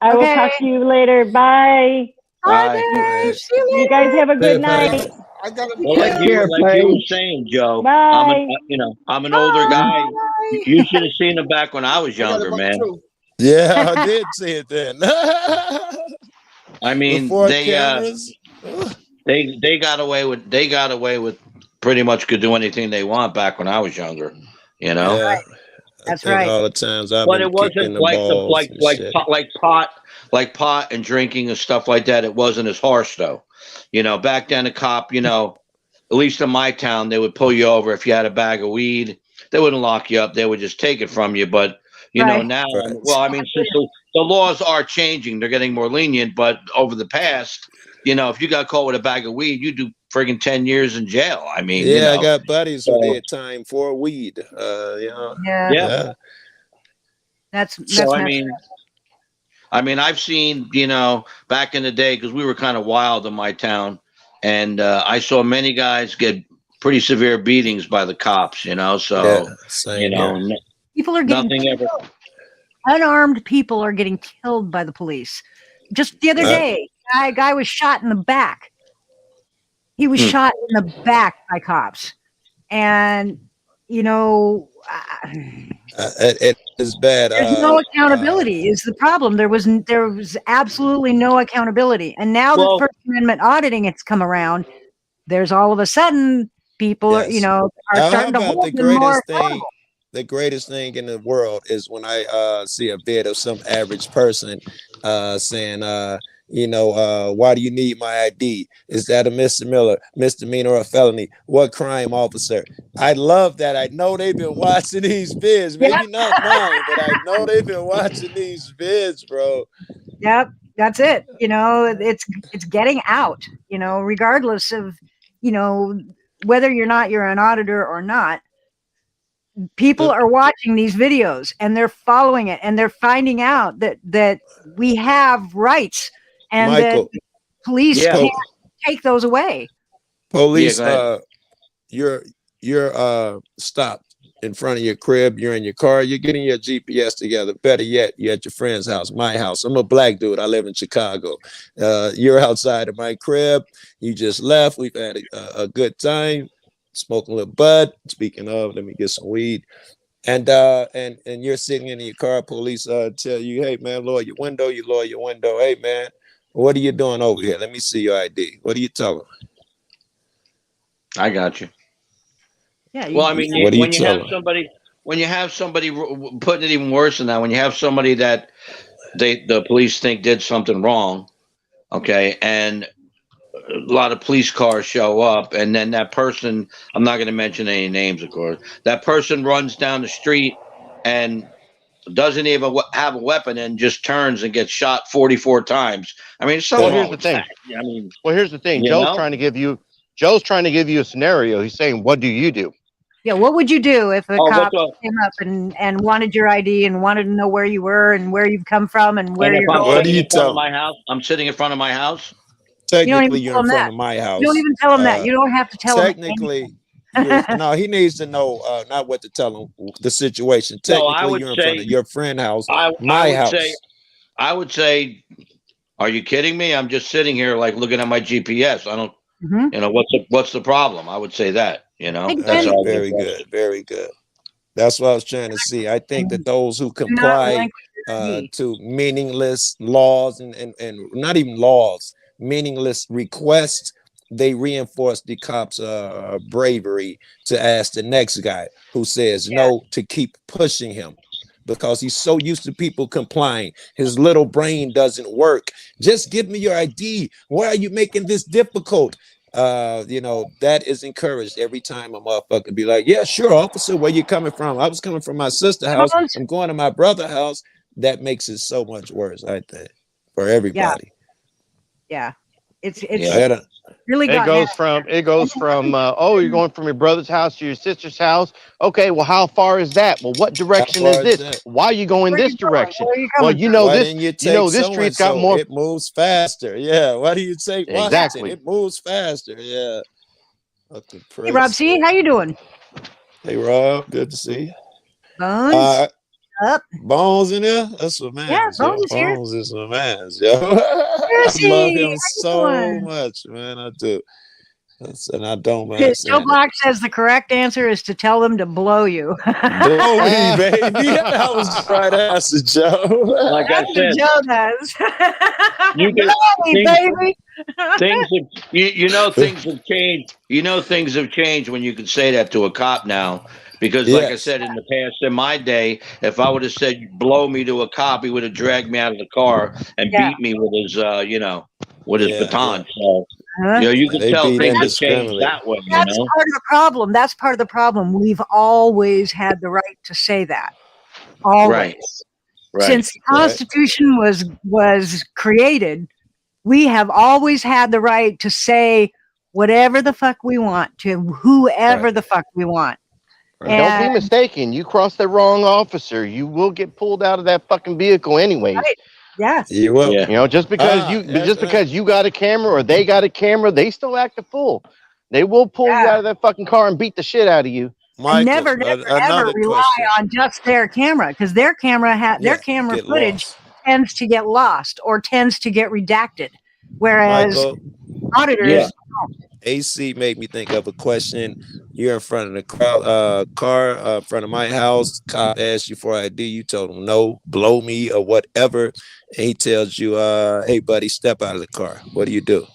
I will talk to you later. Bye. Bye. See you later. You guys have a good night. I gotta like you were saying, Joe. Bye. I'm an older guy. You should have seen it back when I was younger, man. Yeah, I did see it then. I mean, before they cameras. They got away with pretty much could do anything they want back when I was younger, you know. Yeah. That's right. All the times I've But been it wasn't like pot and drinking and stuff like that. It wasn't as harsh though. You know, back then a cop, you know, at least in my town, they would pull you over if you had a bag of weed. They wouldn't lock you up. They would just take it from you. But you know, now, well, I mean, since the laws are changing, they're getting more lenient. But over the past, you know, if you got caught with a bag of weed, you do friggin' 10 years in jail. I mean, yeah, you know, I got buddies who did time for weed. You know, yeah. That's so. I mean, I've seen, you know, back in the day because we were kind of wild in my town, and I saw many guys get pretty severe beatings by the cops. You know, so you know, people are getting killed. Unarmed people are getting killed by the police. Just the other day, a guy was shot in the back. He was shot in the back by cops, and you know, it is bad. There's no accountability is the problem. There was absolutely no accountability, and now that First Amendment auditing it's come around, there's all of a sudden people are, you know, are starting to hold them more accountable. The greatest thing in the world is when I see a vid of some average person saying, you know, why do you need my ID? Is that a misdemeanor or a felony? What crime, officer? I love that. I know they've been watching these vids. Maybe not mine, but I know they've been watching these vids, bro. Yep, that's it. You know, it's getting out, you know, regardless of, you know, whether you're an auditor or not. People are watching these videos and they're following it and they're finding out that we have rights and that police can't take those away. Police, you're stopped in front of your crib, you're in your car, you're getting your GPS together. Better yet, you're at your friend's house, my house. I'm a black dude. I live in Chicago. You're outside of my crib. You just left. We've had a good time. Smoking a little bud. Speaking of, let me get some weed. And you're sitting in your car. Police tell you, hey man, lower your window. You lower your window. Hey man, what are you doing over here? Let me see your ID. What are you talking? I got you. Yeah. Well, I mean, when you have somebody putting it even worse than that, when you have somebody that the police think did something wrong, okay, and a lot of police cars show up, and then that person, I'm not going to mention any names, of course, that person runs down the street and doesn't even have a weapon and just turns and gets shot 44 times. I mean, here's the thing. I mean, here's the thing. Joe's trying to give you a scenario. He's saying, what do you do? Yeah, what would you do if a cop came up and wanted your ID and wanted to know where you were and where you've come from and where you're going? What do you tell my house? I'm sitting in front of my house. Technically, you're in front of my house. You don't even tell him that. You don't have to tell him. Technically, no, he needs to know not what to tell him, the situation. Technically, you're in front of your friend's house, my house. I would say, are you kidding me? I'm just sitting here like looking at my GPS. I don't, you know, what's the problem? I would say that, you know. That's all. Very good. Very good. That's what I was trying to see. I think that those who comply to meaningless laws and not even laws, meaningless requests, they reinforce the cops' bravery to ask the next guy who says no to keep pushing him. because he's so used to people complying. His little brain doesn't work. Just give me your ID. Why are you making this difficult? That is encouraged every time a motherfucker be like, yeah, sure, officer, where you coming from? I was coming from my sister's house. I'm going to my brother's house. That makes it so much worse, I think, for everybody. Yeah. It's really it goes from oh, you're going from your brother's house to your sister's house. Okay, well, how far is that? Well, what direction is this? Why are you going this direction? Well, why didn't you take this street's got more. It moves faster. Yeah. Why do you take Washington? Exactly. It moves faster. Yeah. Hey, Rob C, how you doing? Hey, Rob, good to see you. Bones. Up. Bones in there? That's what man. Yeah, Bones is here. Bones is my man, yo. I love him so much, man. I do. And I don't mind. Joe Black says the correct answer is to tell them to blow you. Blow me, baby. That was the right answer, Joe. Like I said, Joe does. You blow me, baby. Things have changed. Things have changed when you can say that to a cop now. Because, like I said in the past, in my day, if I would have said "blow me" to a cop, he would have dragged me out of the car and beat me with his, with his baton. So, you can tell things have changed that way. That's part of the problem. That's part of the problem. We've always had the right to say that. Always. Right. Since the Constitution was created, we have always had the right to say whatever the fuck we want to whoever the fuck we want. Don't be mistaken. You cross the wrong officer, you will get pulled out of that fucking vehicle anyways. Right. Yes. You will. Yeah. Just because because you got a camera or they got a camera, they still act a fool. They will pull you out of that fucking car and beat the shit out of you. Michael, never ever rely on just their camera, because their camera footage tends to get lost or tends to get redacted, whereas auditors don't. AC made me think of a question. You're in front of the car in front of my house. Cop asked you for ID. You told him no, blow me or whatever. And he tells you, hey, buddy, step out of the car. What do you do?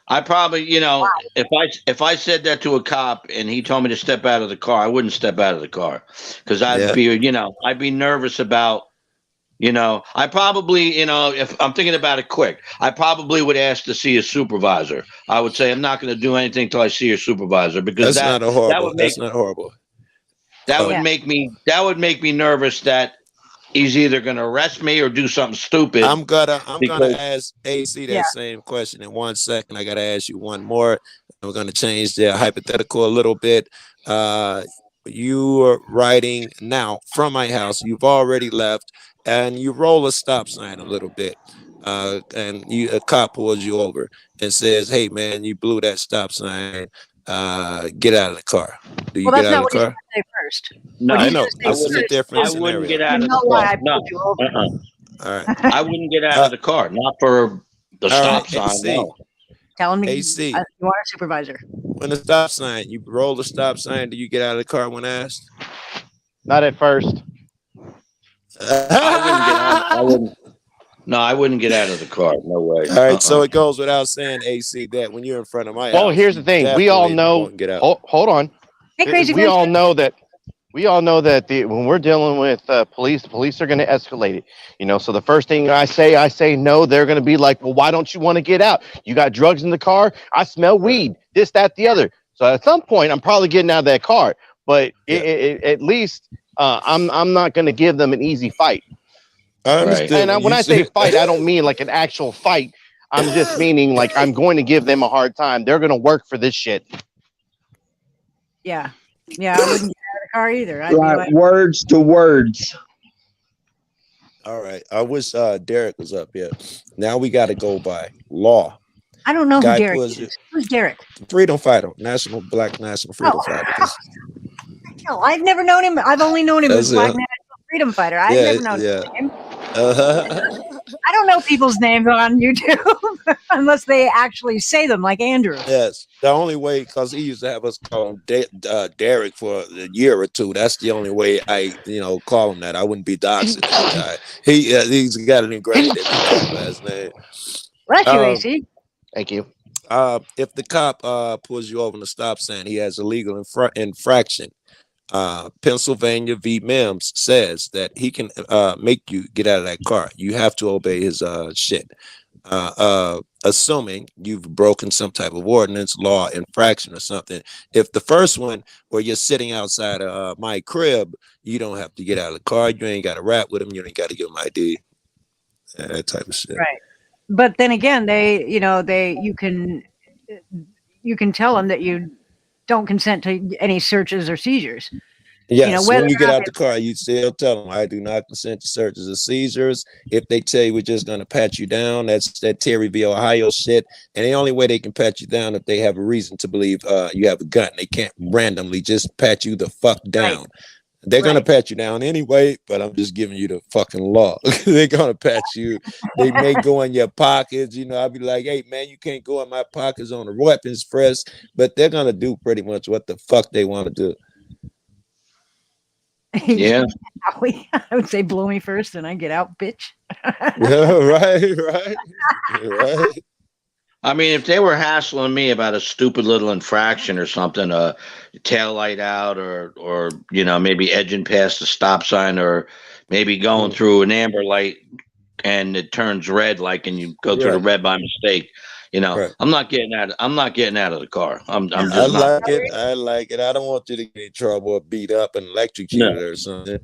I probably, if I said that to a cop and he told me to step out of the car, I wouldn't step out of the car because I'd be nervous about. I probably, if I'm thinking about it quick, I probably would ask to see a supervisor. I would say I'm not going to do anything till I see your supervisor because that's not horrible. That would make me nervous that he's either going to arrest me or do something stupid. I'm gonna ask AC that same question in 1 second. I gotta ask you one more. We're gonna change the hypothetical a little bit. You are riding now from my house. You've already left. And you roll a stop sign a little bit, and a cop pulls you over and says, "Hey, man, you blew that stop sign. Get out of the car." Do you get out of the car? Say first. No, I know. This is a different scenario. I wouldn't get out of the car. No. All right. I wouldn't get out of the car. Not for the stop sign. No. Tell me, AC, you want a supervisor. When the stop sign, you roll the stop sign. Do you get out of the car when asked? Not at first. I wouldn't get out of the car. No way. All right, so it goes without saying, AC, that when you're in front of my house. Well, here's the thing. We all know. Hold on. Hey, crazy. We all know that when we're dealing with police, the police are going to escalate it. So the first thing I say no. They're going to be like, well, why don't you want to get out? You got drugs in the car. I smell weed. This, that, the other. So at some point, I'm probably getting out of that car. But at least. I'm not going to give them an easy fight. I understand. And when I say fight, I don't mean like an actual fight. I'm just meaning like I'm going to give them a hard time. They're going to work for this shit. Yeah. I wouldn't get out of the car either. Words to words. All right. I wish Derek was up here. Now we got to go by law. I don't know who Derek is. Who's Derek? Freedom fighter, Black National Freedom Fighter. No, I've never known him. I've only known him as Black National Freedom Fighter. I've never known his name. I don't know people's names on YouTube unless they actually say them, like Andrew. Yes, the only way, because he used to have us call him Derek for a year or two. That's the only way I, call him that. I wouldn't be doxing that guy. He's got an ingrained in his last name. Bless you, AC. Thank you. If the cop pulls you over in the stop sign, he has a legal infraction. Pennsylvania v. Mims says that he can make you get out of that car. You have to obey his shit. Assuming you've broken some type of ordinance, law, infraction, or something. If the first one where you're sitting outside of my crib, you don't have to get out of the car. You ain't got to rap with him. You ain't got to give him ID. That type of shit. Right. But then again, you can tell them that you don't consent to any searches or seizures. Yes, when you get out the car, you still tell them, I do not consent to searches or seizures. If they tell you we're just going to pat you down, that's that Terry v. Ohio shit. And the only way they can pat you down if they have a reason to believe you have a gun. They can't randomly just pat you the fuck down. Right. They're going to pat you down anyway, but I'm just giving you the fucking law. They're going to pat you. They may go in your pockets. I'll be like, hey, man, you can't go in my pockets on a weapons press. But they're going to do pretty much what the fuck they want to do. Yeah. I would say blow me first and I get out, bitch. Right. I mean, if they were hassling me about a stupid little infraction or something, a tail light out or maybe edging past the stop sign or maybe going through an amber light and it turns red and you go through the red by mistake. I'm not getting out of the car. I'm just I like it. I don't want you to get in trouble or beat up and electrocuted or something.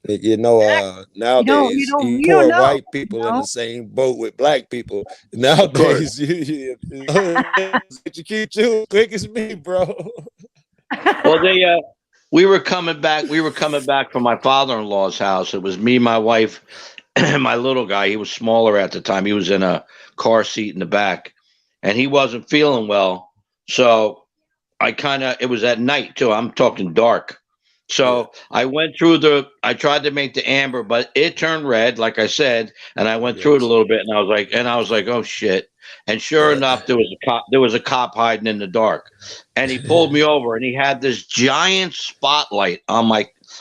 Nowadays, you poor white people in the same boat with black people. Nowadays, you execute you quick as me, bro. Well, we were coming back from my father-in-law's house. It was me, my wife, and my little guy. He was smaller at the time. He was in a car seat in the back, and he wasn't feeling well. So it was at night too. I'm talking dark. So I went through I tried to make the amber, but it turned red, like I said, and I went through it a little bit, and I was like, oh shit. And sure enough, there was a cop hiding in the dark, and he pulled me over, and he had this giant spotlight on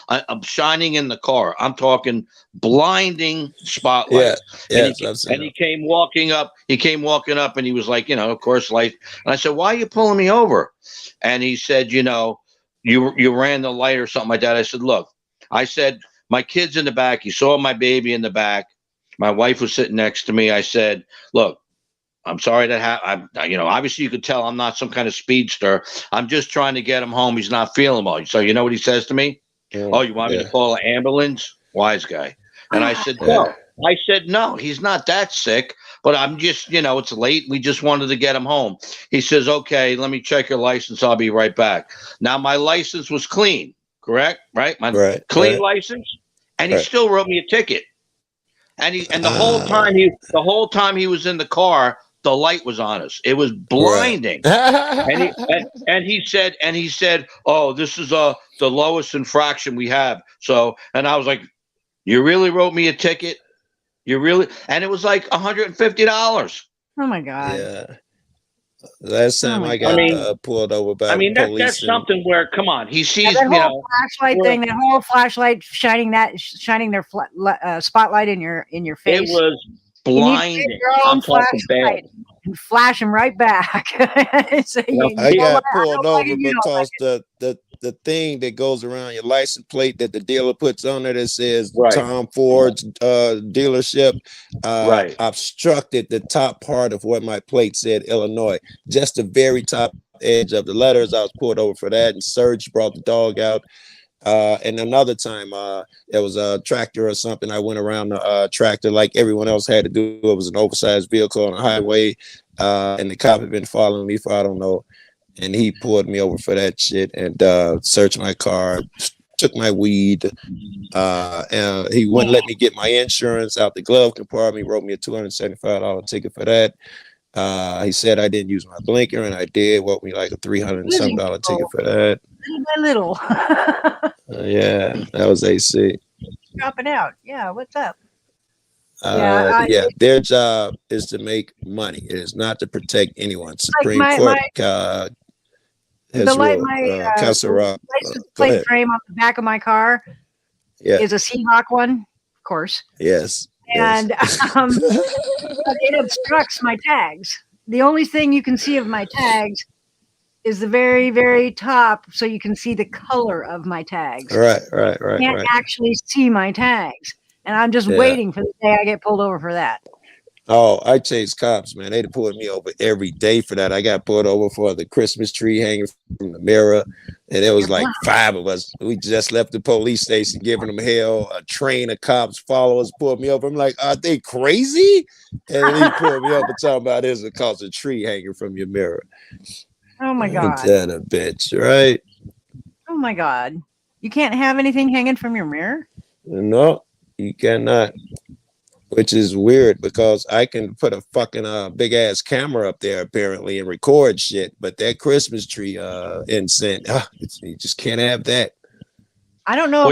I'm shining in the car. I'm talking blinding spotlight. And he came walking up. And he was like, of course, light. And I said, why are you pulling me over? And he said, you ran the light or something like that. I said, look, my kid's in the back. You saw my baby in the back. My wife was sitting next to me. I said, look, I'm sorry that obviously you could tell I'm not some kind of speedster. I'm just trying to get him home. He's not feeling well. So you know what he says to me? Oh, you want me to call an ambulance? Wise guy. And I said, no. I said, no, he's not that sick, but I'm just, it's late. We just wanted to get him home. He says, okay, let me check your license. I'll be right back. Now, my license was clean, correct? Right? My clean license. And he still wrote me a ticket. And the whole time he was in the car, the light was on us. It was blinding. And he said, oh, this is the lowest infraction we have. So, and I was like, you really wrote me a ticket? You really? And it was like $150. Oh my God. Yeah. Last time I got pulled over by police. That's something where, come on, he sees, that whole flashlight thing, that whole flashlight shining their spotlight in your face. It was blinding. I'm talking bad. And flash them right back. So I got pulled over because the thing that goes around your license plate that the dealer puts on there that says Tom Ford's dealership obstructed the top part of what my plate said, Illinois. Just the very top edge of the letters. I was pulled over for that, and Serge brought the dog out. And another time, there was a tractor or something. I went around the tractor like everyone else had to do. It was an oversized vehicle on the highway, and the cop had been following me for I don't know. And he pulled me over for that shit and searched my car, took my weed. And he wouldn't let me get my insurance out the glove compartment. He wrote me a $275 ticket for that. He said I didn't use my blinker, and I did. Wrote me like a $300 and some ticket for that. Little by little. Yeah, that was AC. Dropping out. Yeah, what's up? Their job is to make money. It is not to protect anyone. Supreme Court has ruled. License plate frame on the back of my car is a Seahawk one, of course. Yes. And it obstructs my tags. The only thing you can see of my tags is the very, very top, so you can see the color of my tags. Right. You can't actually see my tags, and I'm just waiting for the day I get pulled over for that. Oh, I chase cops, man. They pulled me over every day for that. I got pulled over for the Christmas tree hanging from the mirror, and it was like 5 of us. We just left the police station giving them hell. A train of cops follow us, pulled me over. I'm like, are they crazy? And he pulled me over talking about this because a tree hanging from your mirror. Oh my God. That a bitch, right? Oh my God. You can't have anything hanging from your mirror? No, you cannot. Which is weird because I can put a fucking big ass camera up there apparently and record shit, but that Christmas tree incense, you just can't have that. I don't know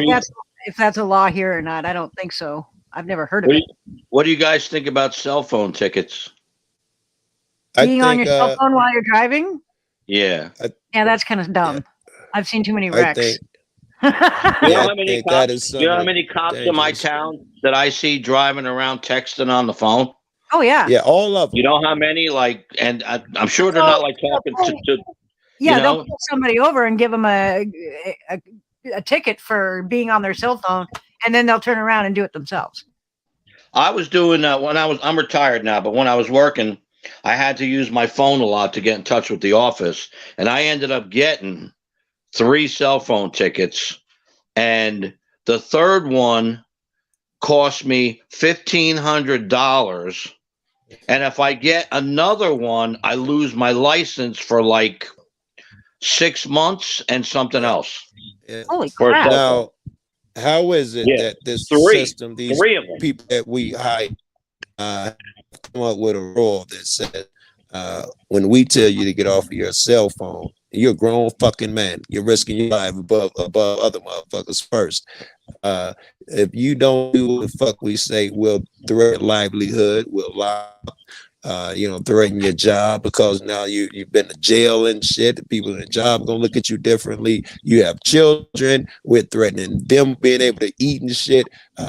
if that's a law here or not. I don't think so. I've never heard of it. What do you guys think about cell phone tickets? Being on your cell phone while you're driving? Yeah. Yeah, that's kind of dumb. I've seen too many wrecks. You know how many cops in my town that I see driving around texting on the phone? Oh yeah. Yeah, all of them. You know how many? Like, and I'm sure they're not like talking to yeah, they'll pull somebody over and give them a ticket for being on their cell phone, and then they'll turn around and do it themselves. I was doing I'm retired now, but when I was working, I had to use my phone a lot to get in touch with the office, and I ended up getting 3 cell phone tickets, and the third one cost me $1,500. And if I get another one, I lose my license for like 6 months and something else. Yeah. Holy crap! Now, how is it that this system, these people that we hire, come up with a rule that says when we tell you to get off of your cell phone, you're a grown fucking man. You're risking your life above other motherfuckers first. If you don't do what the fuck we say, we'll threaten livelihood. We'll threaten your job because now you've been to jail and shit. The people in the job are gonna look at you differently. You have children. We're threatening them being able to eat and shit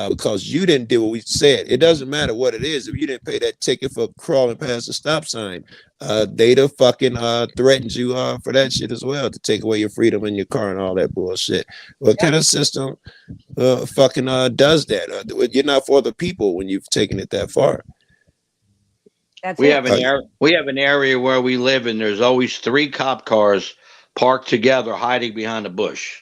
because you didn't do what we said. It doesn't matter what it is. If you didn't pay that ticket for crawling past the stop sign, they'd have fucking threatened you for that shit as well, to take away your freedom in your car and all that bullshit. What kind of system fucking does that? You're not for the people when you've taken it that far. We have an area where we live, and there's always 3 cop cars parked together, hiding behind a bush.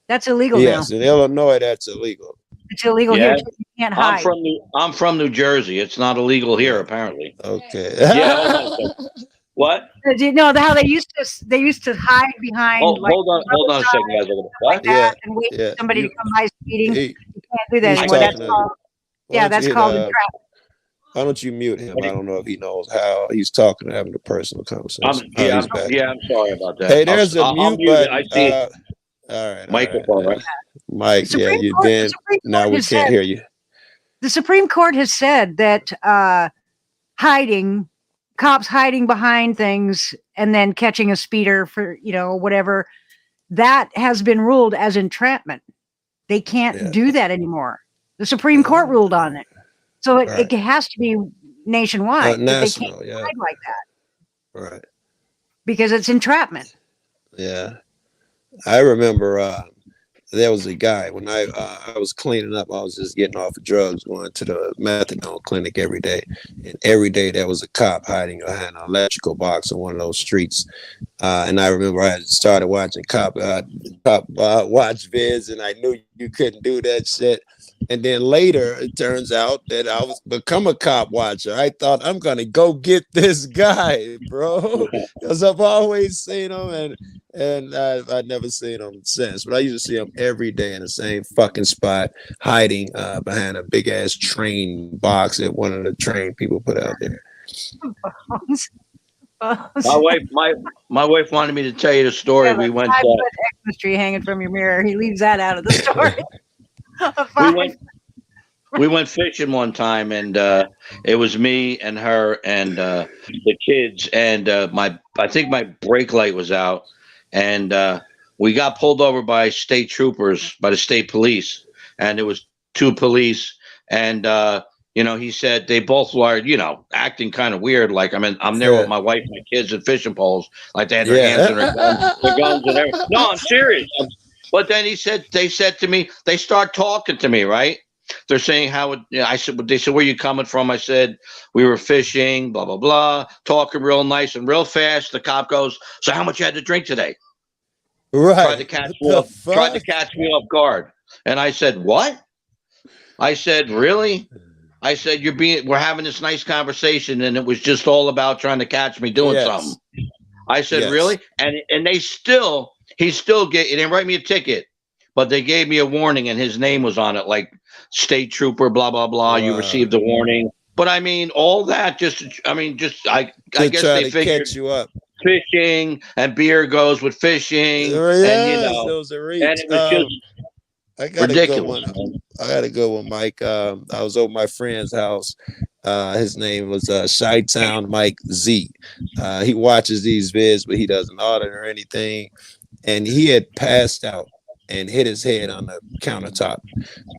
That's illegal now. Yes, in Illinois, that's illegal. It's illegal here. You can't hide. I'm from New Jersey. It's not illegal here, apparently. Okay. Yeah. What? No, how they used to hide behind. Hold on a second, guys. Like that, and wait for somebody to come by speeding. You can't do that anymore. That's called. Yeah, that's called a trap. Why don't you mute him? I don't know if he knows how he's talking, having a personal conversation. I'm sorry about that. Hey, there's a mute button. I see all right. Microphone, right? Mike, you've been. Now we can't hear you. The Supreme Court has said that cops hiding behind things and then catching a speeder for, whatever, that has been ruled as entrapment. They can't do that anymore. The Supreme Court ruled on it. So it has to be nationwide. National, they can't hide like that. Right. Because it's entrapment. Yeah. I remember there was a guy when I was cleaning up. I was just getting off of drugs, going to the methadone clinic every day. And every day there was a cop hiding behind an electrical box on one of those streets. And I remember I started watching cop watch vids, and I knew you couldn't do that shit. And then later, it turns out that I was become a cop watcher. I thought, I'm going to go get this guy, bro. Because I've always seen him, and I've never seen him since. But I used to see him every day in the same fucking spot, hiding behind a big-ass train box that one of the train people put out there. My wife wanted me to tell you the story. We went Xmas tree hanging from your mirror. He leaves that out of the story. We went fishing one time, and it was me and her and the kids, and I think my brake light was out, and we got pulled over by state troopers, by the state police, and it was 2 police, and you know, he said they both were, you know, acting kind of weird. Like, I mean, I'm there with my wife and my kids at fishing poles, like they had their hands in their guns and everything. No, I'm serious. But then they said to me, they start talking to me, right? They're saying I said, they said, where you coming from? I said, we were fishing, blah, blah, blah, talking real nice and real fast. The cop goes, so how much you had to drink today? Right. Tried to catch me off guard. And I said, what? I said, really? I said, we're having this nice conversation, and it was just all about trying to catch me doing something. I said, really? And he still they didn't write me a ticket, but they gave me a warning, and his name was on it, like state trooper, blah, blah, blah. Wow. You received a warning. But I mean, all that I guess they figured catch you up. Fishing and beer goes with fishing. And you know, those are reach. And it was just ridiculous. I got to go with Mike. I was over my friend's house. His name was Chi-Town Mike Z. He watches these vids, but he doesn't audit or anything. And he had passed out and hit his head on the countertop.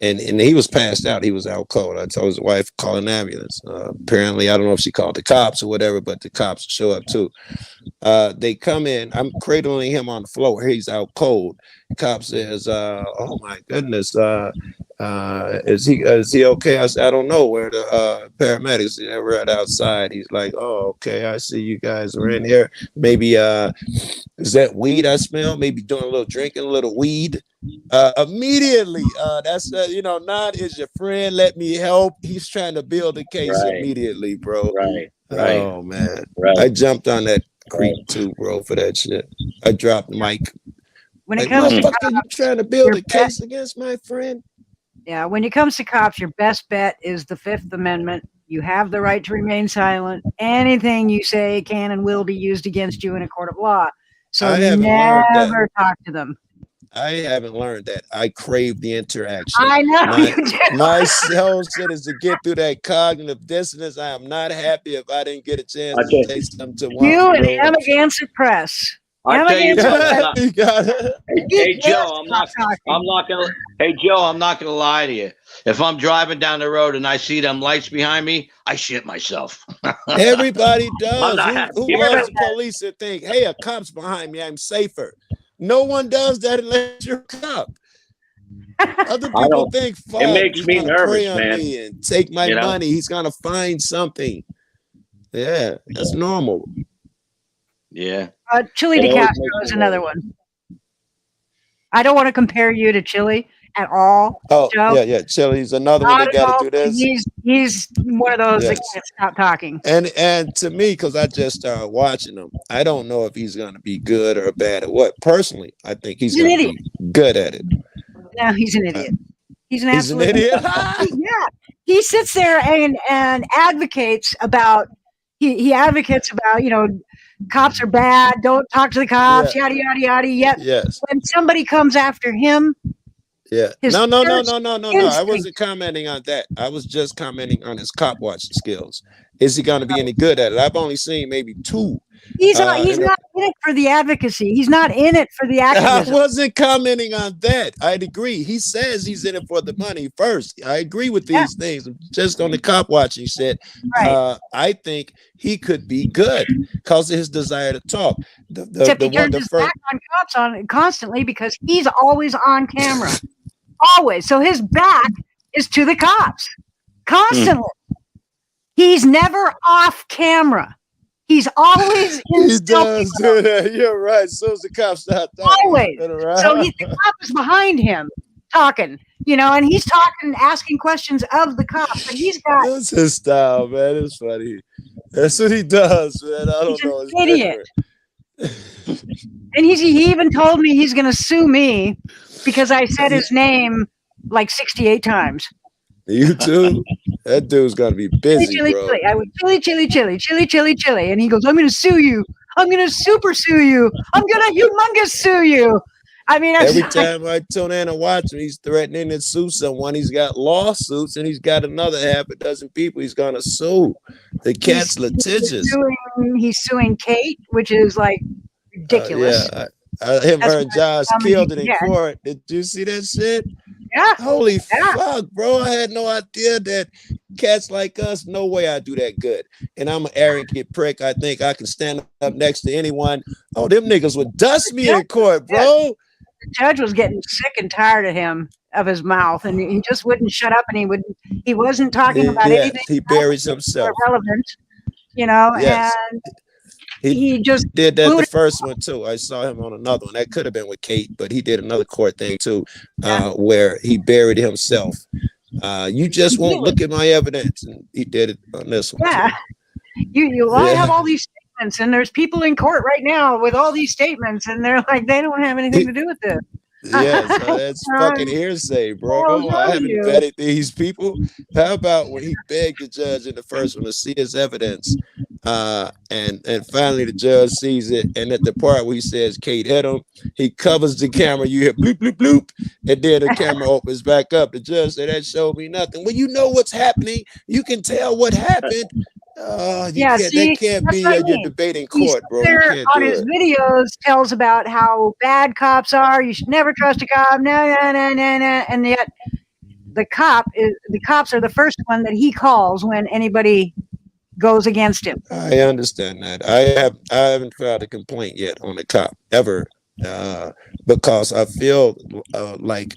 And he was passed out. He was out cold. I told his wife, call an ambulance. Apparently, I don't know if she called the cops or whatever, but the cops show up too. They come in. I'm cradling him on the floor. He's out cold. The cop says, oh my goodness. Is he okay? I said, I don't know. Where the paramedics are right outside. He's like, oh, okay. I see you guys are in here. Maybe is that weed I smell? Maybe doing a little drinking, a little weed. Immediately, that's Nod is your friend. Let me help. He's trying to build a case immediately, bro. Right. Oh man, I jumped on that creep too, bro, for that shit. I dropped the mic. When it comes to cops, you trying to build a case against my friend? Yeah, when it comes to cops, your best bet is the Fifth Amendment. You have the right to remain silent. Anything you say can and will be used against you in a court of law. So never talk to them. I haven't learned that. I crave the interaction. I know. My whole shit is to get through that cognitive dissonance. I am not happy if I didn't get a chance to say something to one. You and the Amagansett Press. I tell you what, hey Joe, I'm not gonna lie to you. If I'm driving down the road and I see them lights behind me, I shit myself. Everybody does. Who loves the police and think, hey, a cop's behind me, I'm safer. No one does that unless you're a cop. Other people think, fuck, it makes me nervous, man. Me and take my money. He's gonna find something. Yeah, that's normal. Yeah. Chili DeCastro is another one. I don't want to compare you to Chili at all. Oh, Joe. yeah. Chili's another one that got to do this. He's one of those that can't stop talking. And to me, because I just started watching him, I don't know if he's going to be good or bad at what. Personally, I think he's going to be good at it. No, he's an idiot. He's an absolute idiot. Yeah. He sits there and advocates about, he advocates about, cops are bad. Don't talk to the cops. Yada yada yada. Yet when somebody comes after him, no. I wasn't commenting on that. I was just commenting on his cop watching skills. Is he going to be any good at it? I've only seen maybe 2. He's not in it for the advocacy. He's not in it for the activism. I wasn't commenting on that. I'd agree. He says he's in it for the money first. I agree with these things. Just on the cop watching shit. Right. I think he could be good because of his desire to talk. Except he turns his back on cops constantly because he's always on camera. Always. So his back is to the cops. Constantly. He's never off camera. He's always in. He does do that. You're right. So as the cops start talking. Always. Right. So the cop is behind him talking, and he's talking, asking questions of the cops. But he's got. That's his style, man. It's funny. That's what he does, man. I don't know. He's an idiot. And he even told me he's going to sue me because I said his name like 68 times. You too? That dude's got to be busy, chili, bro. Chili. I would chili. And he goes, I'm going to sue you. I'm going to super sue you. I'm going to humongous sue you. I mean, every time I tune in and watch him, he's threatening to sue someone. He's got lawsuits, and he's got another half a dozen people he's going to sue. The cat's litigious. He's suing Kate, which is like ridiculous. Her and Josh killed it in court. Did you see that shit? Yeah. Holy fuck, bro. I had no idea that cats like us, no way I do that good. And I'm an arrogant prick. I think I can stand up next to anyone. Oh, them niggas would dust me in court, bro. The judge was getting sick and tired of his mouth, and he just wouldn't shut up, and he wasn't talking about anything. He buries himself. Relevant, and he just did that the first one too. I saw him on another one. That could have been with Kate, but he did another court thing too, where he buried himself. You just won't look at my evidence, and he did it on this one. Yeah, too. I have all these statements, and there's people in court right now with all these statements, and they're like, they don't have anything to do with this. Yeah, so that's fucking hearsay, bro. I haven't vetted these people. How about when he begged the judge in the first one to see his evidence, and finally the judge sees it, and at the part where he says Kate hit him, he covers the camera. You hear bloop bloop bloop, and then the camera opens back up. The judge said that showed me nothing. Well, you know what's happening. You can tell what happened. That can't be your debate in court, bro. On his videos tells about how bad cops are. You should never trust a cop. No. And yet the cops are the first one that he calls when anybody goes against him. I understand that. I haven't filed a complaint yet on a cop ever. Because I feel like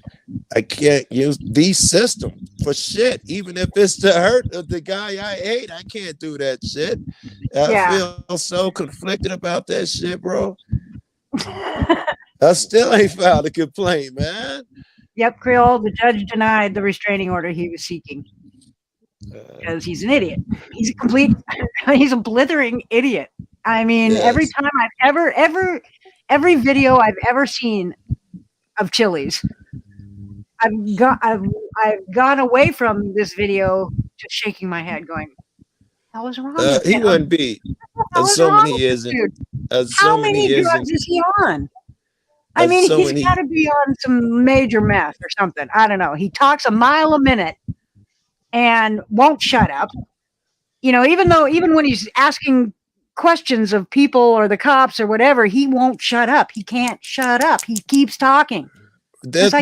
I can't use the system for shit, even if it's to hurt the guy I hate. I can't do that shit. I feel so conflicted about that shit, bro. I still ain't filed a complaint, man. Yep, Creole. The judge denied the restraining order he was seeking because he's an idiot. He's a blithering idiot. I mean, every time I've every video I've ever seen of Chili's, I've gone away from this video just shaking my head, going, "What was wrong with him? He wouldn't be." Assuming he isn't. How many drugs is he on? I mean, he's got to be on some major meth or something. I don't know. He talks a mile a minute and won't shut up. Even when he's asking questions of people or the cops or whatever, he won't shut up. He can't shut up. He keeps talking. That's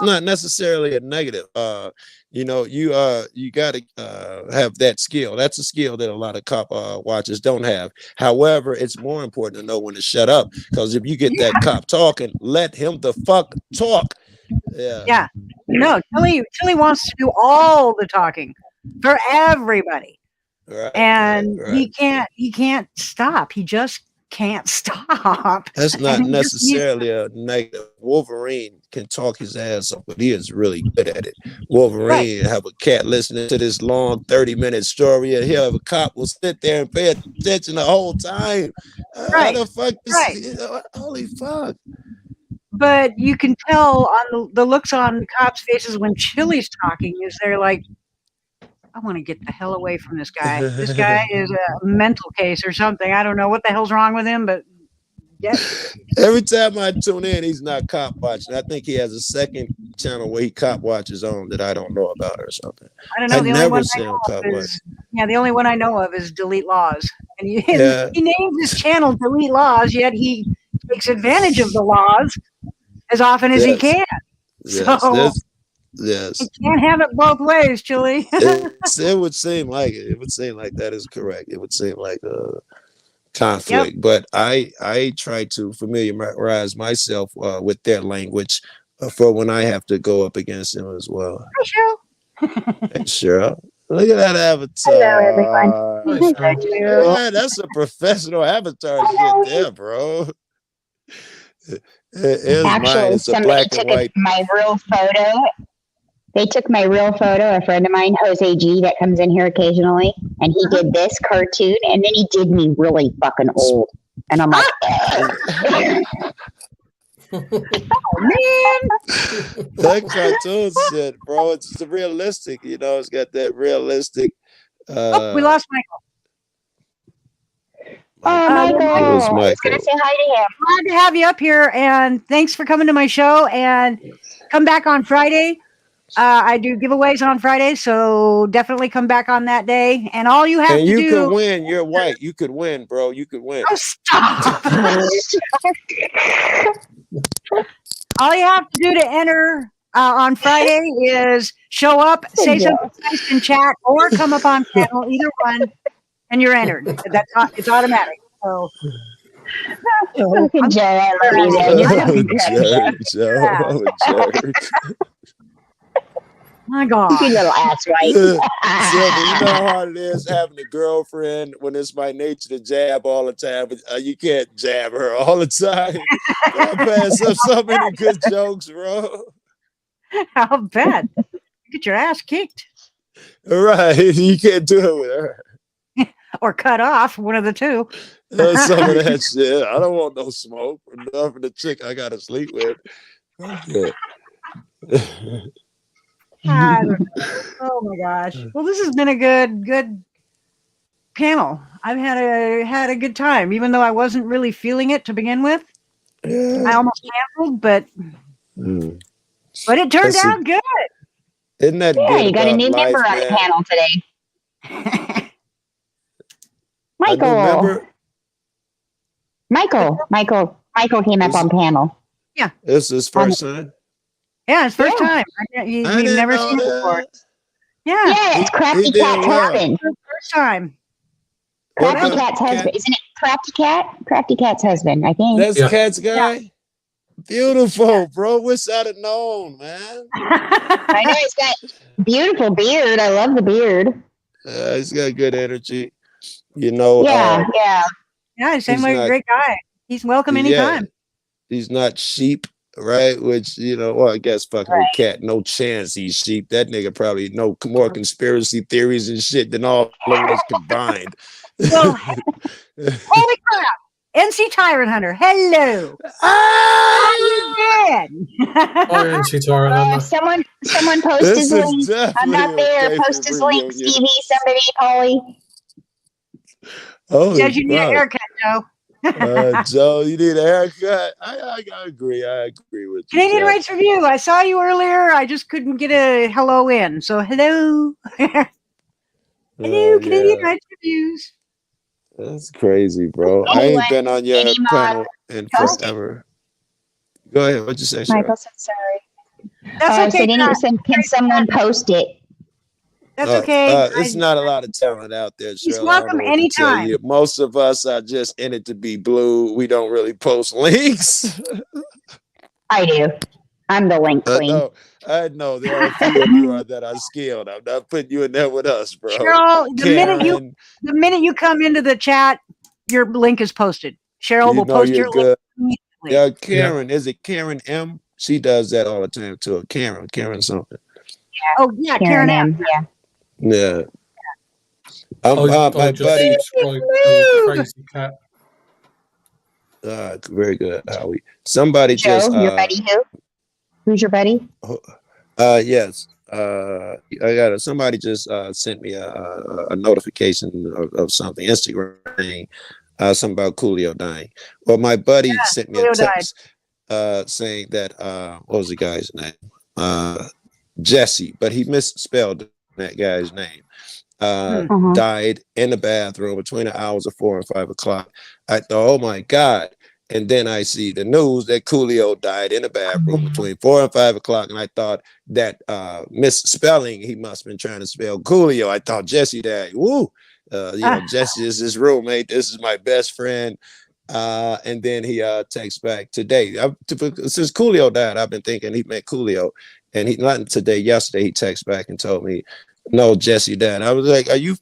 not necessarily a negative. You got to have that skill. That's a skill that a lot of cop watchers don't have. However, it's more important to know when to shut up, because if you get that cop talking, let him the fuck talk. Yeah. No, Tilly wants to do all the talking for everybody. Right, he can't stop. He just can't stop. That's not necessarily a negative. Wolverine can talk his ass off, but he is really good at it. Wolverine have a cat listening to this long 30-minute story, and he'll have a cop will sit there and pay attention the whole time. How the fuck holy fuck. But you can tell on the looks on cops' faces when Chili's talking is they're like, I want to get the hell away from this guy. This guy is a mental case or something. I don't know what the hell's wrong with him, but every time I tune in, he's not cop watching. I think he has a second channel where he cop watches on that I don't know about or something. I don't know. The only one I know of is Delete Laws. And he names his channel Delete Laws, yet he takes advantage of the laws as often as he can. Yes. You can't have it both ways, Chili. It would seem like it. It would seem like that is correct. It would seem like conflict. But I try to familiarize myself with their language for when I have to go up against them as well. Hi, Cheryl. Hey, Cheryl. Look at that avatar. Hello, everyone. That's a professional avatar shit there, bro. Actually, somebody took my real photo. They took my real photo, a friend of mine, Jose G, that comes in here occasionally, and he did this cartoon, and then he did me really fucking old. And I'm like, oh, man. That cartoon shit, bro, it's realistic. It's got that realistic. We lost Michael. Michael. I was going to say hi to him. Glad to have you up here, and thanks for coming to my show, and come back on Friday. I do giveaways on Friday, so definitely come back on that day. And all you have to do... And you could win. You're white. You could win, bro. You could win. Oh, stop! All you have to do to enter on Friday is show up, say something nice in chat, or come up on panel, either one, and you're entered. It's automatic. So, Fucking Joe, I love you, man. You're fucking crap. Joe, I'm a jerk. My God. You little ass right. Silver, you know how hard it is having a girlfriend when it's my nature to jab all the time, but you can't jab her all the time. I pass up so many good jokes, bro. I'll bet. You get your ass kicked. Right. You can't do it with her. Or cut off, one of the two. Some of that shit. I don't want no smoke. Enough for the chick I gotta sleep with. Okay. Oh my gosh. Well, this has been a good panel. I've had a good time, even though I wasn't really feeling it to begin with. Yeah. I almost canceled, but it turned out good. Isn't that good? Yeah, you got a new life, member on the man? panel today. Michael came up on panel. Yeah. This is his first time? Yeah, it's first time. You've never seen it before. Yeah. Yeah, it's Crafty Cat's husband. First time. Crafty Cat's husband. Isn't it Crafty Cat? Crafty Cat's husband, I think. That's Cat's guy? Yeah. Beautiful, bro. Wish I'd have known, man. I know he's got beautiful beard. I love the beard. He's got good energy. You know. Yeah. Yeah, he seems like a great guy. He's welcome anytime. Yeah, he's not sheep. Right, which well, I guess fucking with Cat, no chance he's sheep. That nigga probably know more conspiracy theories and shit than all of us combined. Well, holy crap! NC Tyrant Hunter, hello. How you been? Hi, NC Tyrant Hunter. Someone post his link. I'm not there. Post his link, Stevie. Somebody, Polly. Says you need a haircut, Joe. Joe, you need a haircut. I agree. I agree with you. Canadian Rights Review. I saw you earlier. I just couldn't get a hello in. So hello. Hello, Canadian Rights Reviews. That's crazy, bro. I ain't been on your panel in forever. Go ahead. What'd you say? Michael said sorry. That's okay. Can someone post it? That's okay. It's not a lot of talent out there. He's welcome anytime. Most of us are just in it to be blue. We don't really post links. I do. I'm the link queen. No, I know there are a few of you that are skilled. I'm not putting you in there with us, bro. Cheryl, the minute you come into the chat, your link is posted. Cheryl will post your link immediately. Yeah, Karen. Is it Karen M? She does that all the time too. Karen something. Yeah. Oh yeah, Karen M. Yeah. Yeah. My buddy. Crazy Cat. Very good, Howie. Somebody Joe, just your buddy who? Who's your buddy? Yes. Somebody just sent me a notification of something, Instagram thing, something about Coolio dying. Well, my buddy sent me a text saying that what was the guy's name? Jesse, but he misspelled that guy's name. Died in the bathroom between the hours of 4 and 5 o'clock. I thought, oh my God. And then I see the news that Coolio died in the bathroom between 4 and 5 o'clock. And I thought that misspelling, he must have been trying to spell Coolio. I thought Jesse died. Woo. Jesse is his roommate. This is my best friend. And then he texts back today. Since Coolio died, I've been thinking he meant Coolio. And yesterday he texted back and told me, no, Jesse died. I was like, are you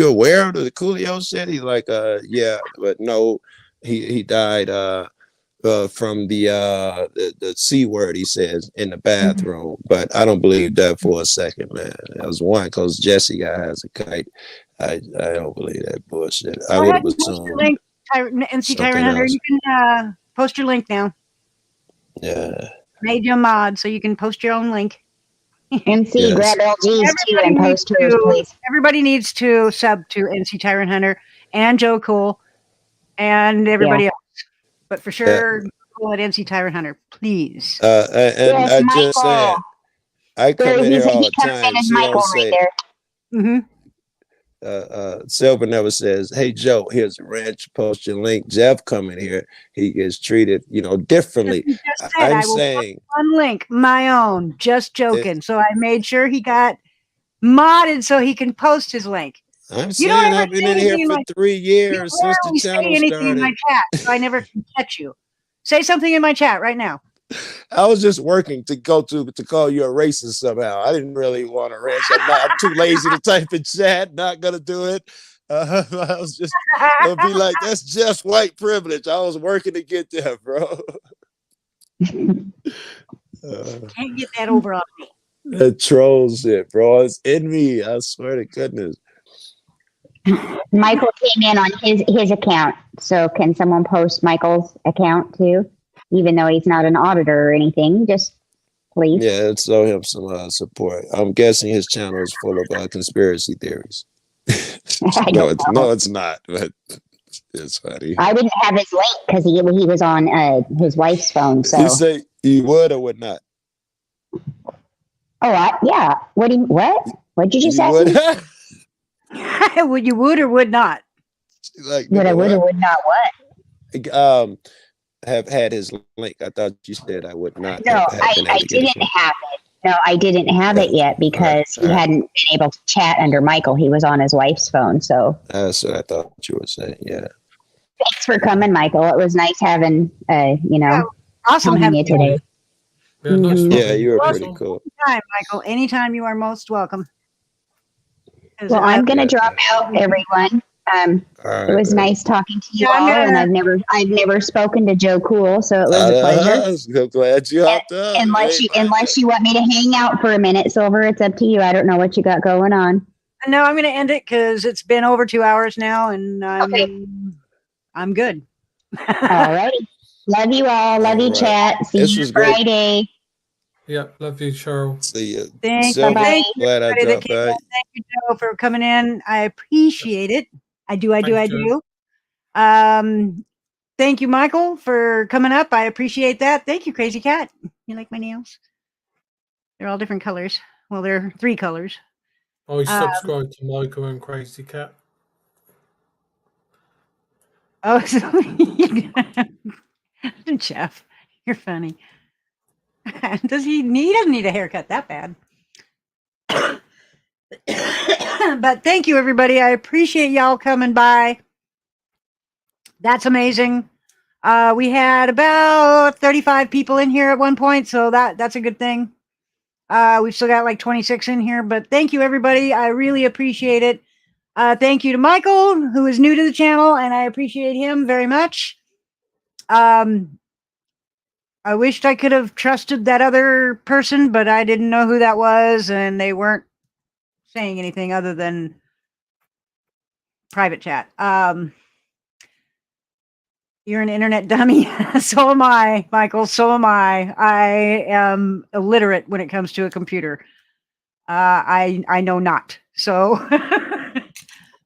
aware of the Coolio shit? He's like, yeah, but no, he died from the C word, he says, in the bathroom. But I don't believe that for a second, man. That was one, because Jesse guy has a kite. I don't believe that bullshit. I would have assumed. NC Tyrant Hunter, you can post your link now. Yeah. Made you a mod, so you can post your own link. NC, grab LG's too and post hers, please. Everybody needs to sub to NC Tyrant Hunter and Joe Cool and everybody else. But for sure, Cool at NC Tyrant Hunter, please. I just said, I come in here all the time. She don't say. Silver never says, "Hey Joe, here's a ranch. Post your link. Jeff coming here. He gets treated, differently." Just said I'm I will saying one link, my own. Just joking. So I made sure he got modded so he can post his link. I'm You don't saying ever I've been say in here anything for in 3 you years since the rarely say channel anything in my started. chat, so I never can catch you. Say something in my chat right now. I was just working to call you a racist somehow. I didn't really want to rant. I'm too lazy to type in chat. Not gonna do it. I was just gonna be like, that's just white privilege. I was working to get there, bro. Can't get that over on me. That troll shit, bro. It's in me. I swear to goodness. Michael came in on his account. So can someone post Michael's account too? Even though he's not an auditor or anything, just please. Yeah, show him some support. I'm guessing his channel is full of conspiracy theories. No, it's not, but it's funny. I didn't have his link because he was on his wife's phone. So you say you would or would not? Oh, yeah. What did you just ask me? Would you would or would not? Like, would I would or would not what? Have had his link. I thought you said I would not. No, I didn't have it. No, I didn't have it yet because he hadn't been able to chat under Michael. He was on his wife's phone. So that's what I thought you were saying. Yeah. Thanks for coming, Michael. It was nice having awesome having you today. Yeah, you were pretty cool. Anytime, Michael. Anytime, you are most welcome. Well, I'm going to drop out, everyone. It was nice talking to you all, and I've never spoken to Joe Cool, so it was a pleasure. I'm so glad you hopped up. Unless you want me to hang out for a minute, Silver, it's up to you. I don't know what you got going on. No, I'm going to end it because it's been over 2 hours now, and I'm good. All righty. Love you all. Love you, chat. See you Friday. Yeah, love you, Cheryl. See you. Thank you. Glad I dropped by. Thank you, Joe, for coming in. I appreciate it. I do. Thank you, Michael, for coming up. I appreciate that. Thank you, Crazy Cat. You like my nails? They're all different colors. Well, they're 3 colors. I subscribe to Michael and Crazy Cat. Oh, so Jeff, you're funny. Does he doesn't need a haircut that bad. But thank you, everybody. I appreciate y'all coming by. That's amazing. We had about 35 people in here at one point, so that's a good thing. We've still got like 26 in here, but thank you, everybody. I really appreciate it. Thank you to Michael, who is new to the channel, and I appreciate him very much. I wished I could have trusted that other person, but I didn't know who that was, and they weren't saying anything other than private chat. You're an internet dummy. So am I, Michael. So am I. I am illiterate when it comes to a computer. I know not. So,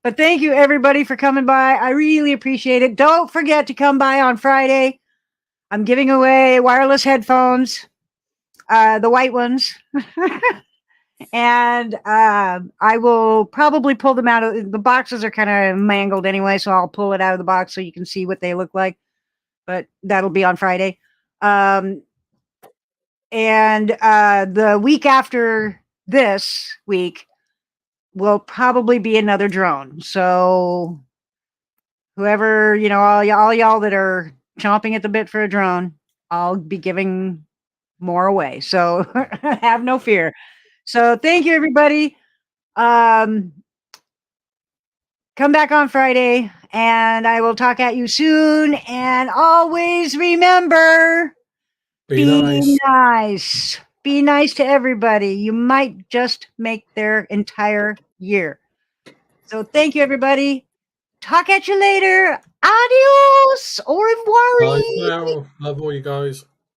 but thank you, everybody, for coming by. I really appreciate it. Don't forget to come by on Friday. I'm giving away wireless headphones, the white ones. And I will probably pull them out of the boxes are kind of mangled anyway, so I'll pull it out of the box so you can see what they look like. But that'll be on Friday. And the week after this week will probably be another drone. So whoever, all y'all that are chomping at the bit for a drone, I'll be giving more away. So have no fear. So thank you, everybody. Come back on Friday, and I will talk at you soon. And always remember, be nice. Be nice to everybody. You might just make their entire year. So thank you, everybody. Talk at you later. Adios. Au revoir. Bye now. Love all you guys.